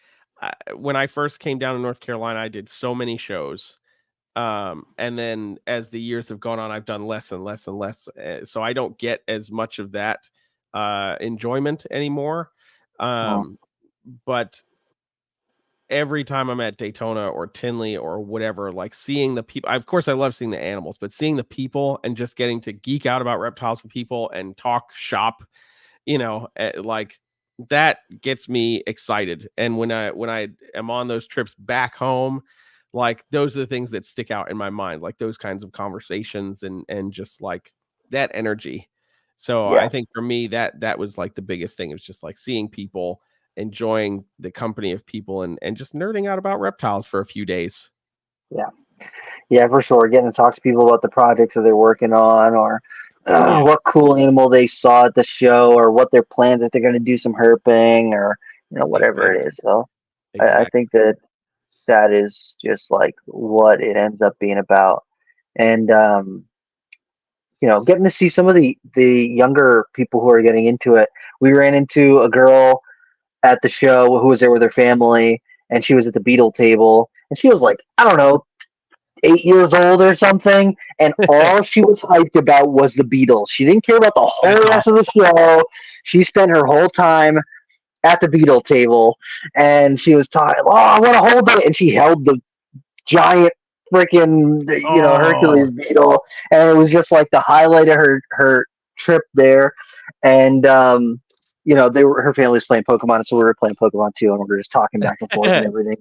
when I first came down to North Carolina, I did so many shows. And then as the years have gone on, I've done less and less and less. So I don't get as much of that enjoyment anymore. But every time I'm at Daytona or Tinley or whatever, like seeing the people, of course I love seeing the animals, but seeing the people and just getting to geek out about reptiles with people and talk shop, like that gets me excited. And when I am on those trips back home, like those are the things that stick out in my mind, like those kinds of conversations and just like that energy. So I think for me that was like the biggest thing. It was just like seeing people, enjoying the company of people and just nerding out about reptiles for a few days. Yeah, for sure. Getting to talk to people about the projects that they're working on, or what cool animal they saw at the show, or what their plans if they're going to do some herping, or whatever it is. So I think that is just like what it ends up being about. And getting to see some of the younger people who are getting into it. We ran into a girl at the show who was there with her family, and she was at the beetle table, and she was like, I don't know, 8 years old or something, and all she was hyped about was the beetles. She didn't care about the whole rest of the show. She spent her whole time at the beetle table, and she was talking, I want to hold it, and she held the giant freaking Hercules beetle, and it was just like the highlight of her trip there. And her family was playing Pokemon, so we were playing Pokemon too, and we were just talking back and forth and everything.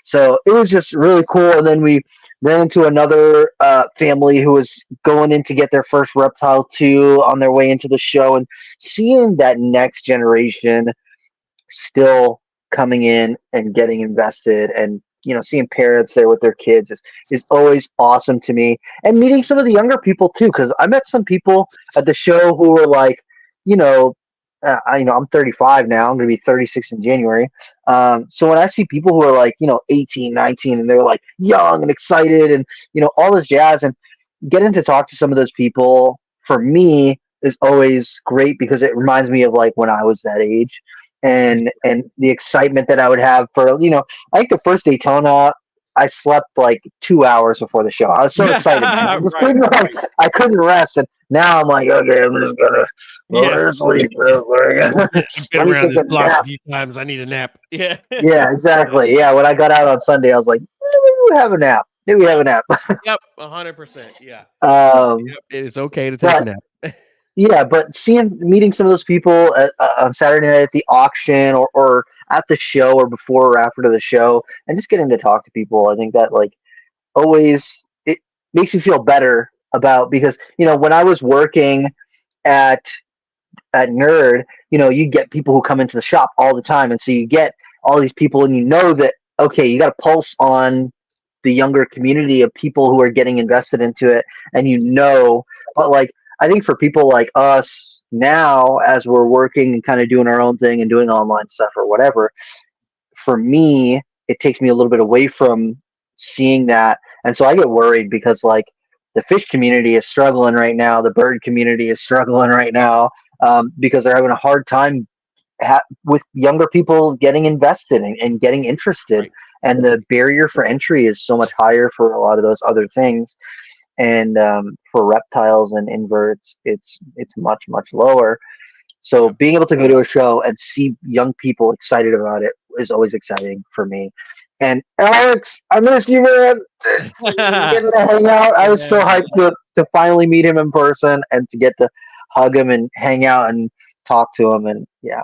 So it was just really cool. And then we ran into another family who was going in to get their first reptile too on their way into the show, and seeing that next generation still coming in and getting invested, and seeing parents there with their kids is always awesome to me. And meeting some of the younger people too, because I met some people at the show who were like, I'm 35 now. I'm going to be 36 in January. So when I see people who are like, 18, 19, and they're like young and excited and, all this jazz, and getting to talk to some of those people for me is always great, because it reminds me of like when I was that age, and the excitement that I would have for, I think the first Daytona I slept like 2 hours before the show. I was so excited, man. I just couldn't, like, I couldn't rest, and now I'm like, okay, I'm just gonna go to sleep real quick. I've been Let me around take this a block a nap. few times. I need a nap. Yeah. Yeah, exactly. Yeah, when I got out on Sunday, I was like, maybe we have a nap. Maybe we have a nap. Yep. 100%. Yeah. Um, Yep. It is okay to take a but nap. yeah, but meeting some of those people on Saturday night at the auction or at the show or before or after the show, and just getting to talk to people, I think that like always it makes you feel better about, because when I was working at Nerd, you get people who come into the shop all the time, and so you get all these people, and that okay, you got a pulse on the younger community of people who are getting invested into it, and but like I think for people like us now, as we're working and kind of doing our own thing and doing online stuff or whatever, for me, it takes me a little bit away from seeing that. And so I get worried because like the fish community is struggling right now. The bird community is struggling right now because they're having a hard time with younger people getting invested and getting interested. Right. And the barrier for entry is so much higher for a lot of those other things. And for reptiles and inverts, it's much, much lower. So being able to go to a show and see young people excited about it is always exciting for me. And Alex, I miss you, man. Getting to hang out. I was so hyped to finally meet him in person and to get to hug him and hang out and talk to him. And yeah,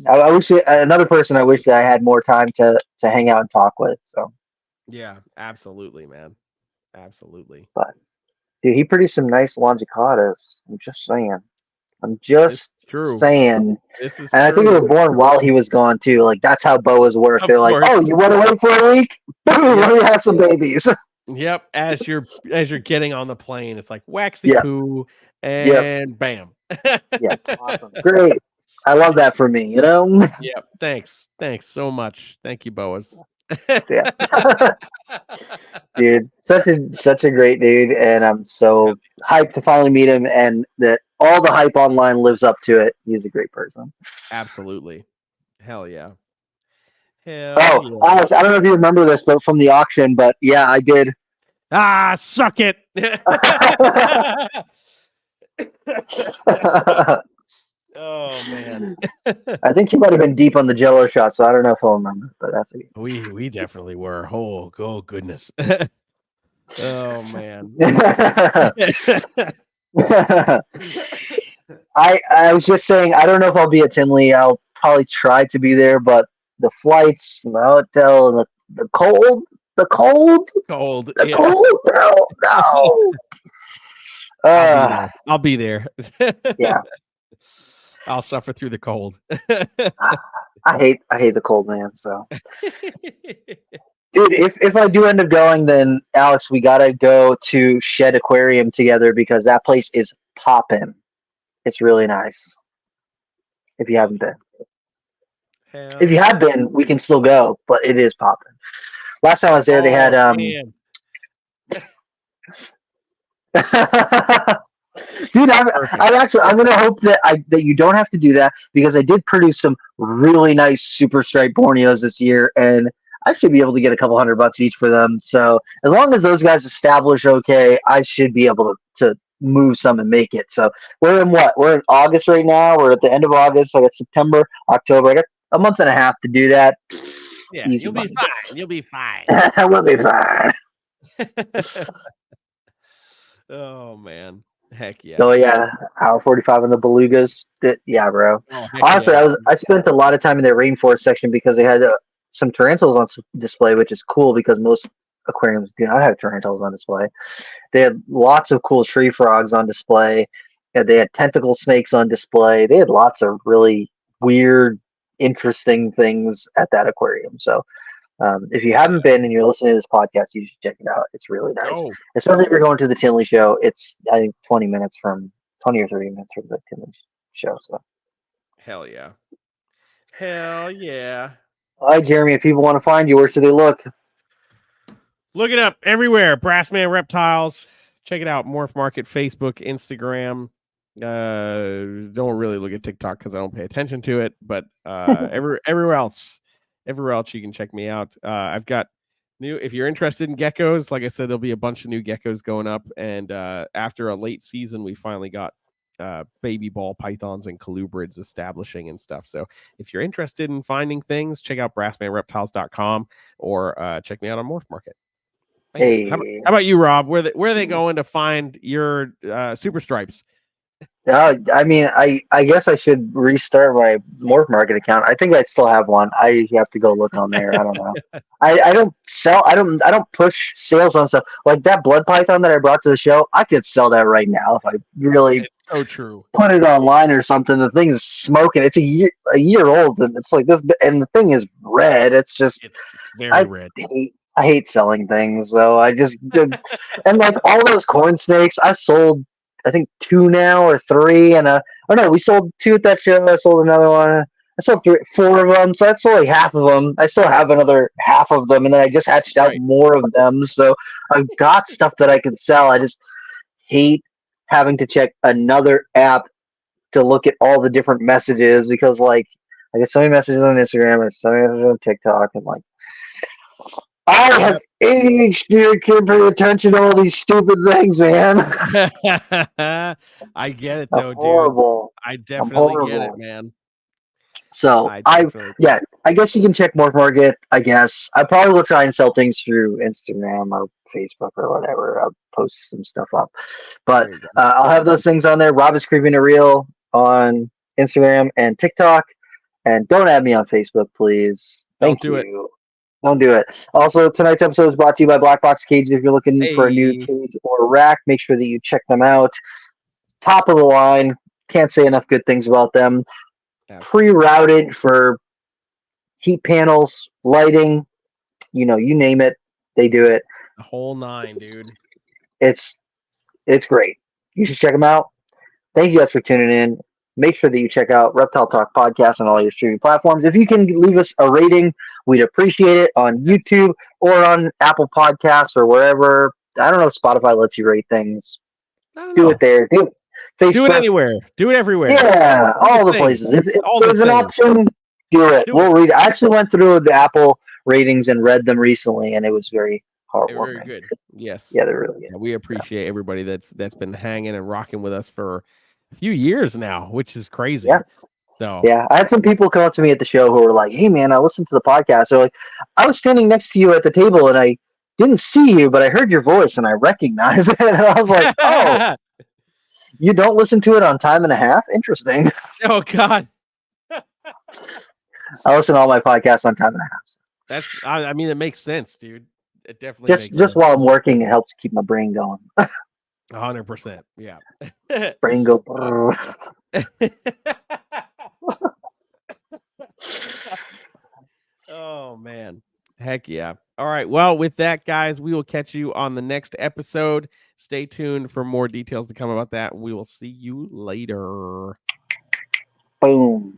I wish another person. I wish that I had more time to hang out and talk with. So Yeah, absolutely, man. Absolutely. but dude, he produced some nice longicatas. I'm just saying. It's true. Saying. This is And I think true. they were born while he was gone too. Like that's how boas work. Of They're like, course. "Oh, you went away for a week? Boom, let me have some babies." Yep. As you're getting on the plane, it's like waxy Yeah. poo and bam. Yeah, awesome, great. I love that for me. Yep. Thanks so much. Thank you, boas. Yeah, dude, such a great dude, and I'm so hyped to finally meet him, and that all the hype online lives up to it. He's a great person. Absolutely. Hell yeah. Oh, Alex, I don't know if you remember this, but from the auction, but yeah, I did. Ah, suck it. Oh man. I think he might have been deep on the Jello shot, so I don't know if he'll remember, but that's okay. We definitely were. Oh goodness. Oh man. I was just saying, I don't know if I'll be at Tinley. I'll probably try to be there, but the flights, and the hotel, and the cold, Cold. the cold, no. I'll be there. Yeah. I'll suffer through the cold. I hate the cold, man. So, dude, if I do end up going, then Alex, we gotta go to Shed Aquarium together because that place is popping. It's really nice. If you haven't been, if you have been, we can still go, but it is popping. Last time I was there, they had Dude, I'm gonna hope that you don't have to do that because I did produce some really nice super striped Borneos this year, and I should be able to get a couple $100 each for them. So as long as those guys establish okay, I should be able to move some and make it. So we're in what? We're in August right now. We're at the end of August. I got September, October. I got a month and a half to do that. Yeah, easy you'll money. be fine. You'll be fine. We'll be fine. Oh man. Heck yeah. Oh yeah, hour 45 on the belugas. Yeah, bro. Honestly, yeah. I spent a lot of time in their rainforest section because they had some tarantulas on display, which is cool because most aquariums do not have tarantulas on display. They had lots of cool tree frogs on display. They had tentacle snakes on display. They had lots of really weird, interesting things at that aquarium. So if you haven't been and you're listening to this podcast, you should check it out. It's really nice. Especially if you're going to the Tinley show. It's, I think, 20 or 30 minutes from the Tinley show. So Hell yeah. Hell yeah. All right, Jeremy, if people want to find you, where should they look? Look it up everywhere. Brassman Reptiles. Check it out. Morph Market, Facebook, Instagram. Don't really look at TikTok because I don't pay attention to it, but everywhere else you can check me out. I've got If you're interested in geckos, like I said, there'll be a bunch of new geckos going up. And after a late season, we finally got baby ball pythons and colubrids establishing and stuff. So if you're interested in finding things, check out brassmanreptiles.com or check me out on Morph Market. Hey. How about you, Rob? Where are they going to find your super stripes? I mean, I guess I should restart my Morph Market account. I think I still have one. I have to go look on there. I don't know. I don't sell. I don't push sales on stuff like that blood python that I brought to the show. I could sell that right now if I really It's so true. put it online or something. The thing is smoking. It's a year old, and it's like this. And the thing is red. It's just It's very red. I hate selling things, so I just and like all those corn snakes. I sold, I think 2 now or 3, and no, we sold 2 at that show. I sold another one. I sold 4 of them, so that's only half of them. I still have another half of them, and then I just hatched out more of them. So I've got stuff that I can sell. I just hate having to check another app to look at all the different messages because, like, I get so many messages on Instagram and so many messages on TikTok, and like, I have ADHD. I can't pay attention to all these stupid things, man. I get it though, horrible. dude. I definitely get it, man. So I guess you can check Morph Market. I guess I probably will try and sell things through Instagram or Facebook or whatever. I'll post some stuff up, but I'll have those things on there. Rob is Creeping It Real on Instagram and TikTok, and don't add me on Facebook, please. Thank you. Don't do it. Also, tonight's episode is brought to you by Black Box Cages. If you're looking for a new cage or rack, make sure that you check them out. Top of the line. Can't say enough good things about them. Pre-routed for heat panels, lighting, you name it, they do it. The whole 9, dude. It's great. You should check them out. Thank you guys for tuning in. Make sure that you check out Reptile Talk Podcast on all your streaming platforms. If you can leave us a rating, we'd appreciate it on YouTube or on Apple Podcasts or wherever. I don't know if Spotify lets you rate things. Do it there. Do it. Facebook. Do it anywhere. Do it everywhere. Yeah, all the places. If there's an option, do it. We'll read it. I actually went through the Apple ratings and read them recently, and it was very heartwarming. Very good. Yes. Yeah, they're really good. Yeah, we appreciate everybody that's been hanging and rocking with us for a few years now, which is crazy. Yeah. So yeah, I had some people come up to me at the show who were like, "Hey, man, I listened to the podcast." They're like, "I was standing next to you at the table, and I didn't see you, but I heard your voice, and I recognized it." And I was like, "Oh, you don't listen to it on time and a half? Interesting." Oh God. I listen to all my podcasts on time and a half. So. I mean, it makes sense, dude. It definitely makes sense. Just while I'm working, it helps keep my brain going. 100%. Yeah. Brain go. Oh man. Heck yeah. All right. Well, with that, guys, we will catch you on the next episode. Stay tuned for more details to come about that. We will see you later. Boom.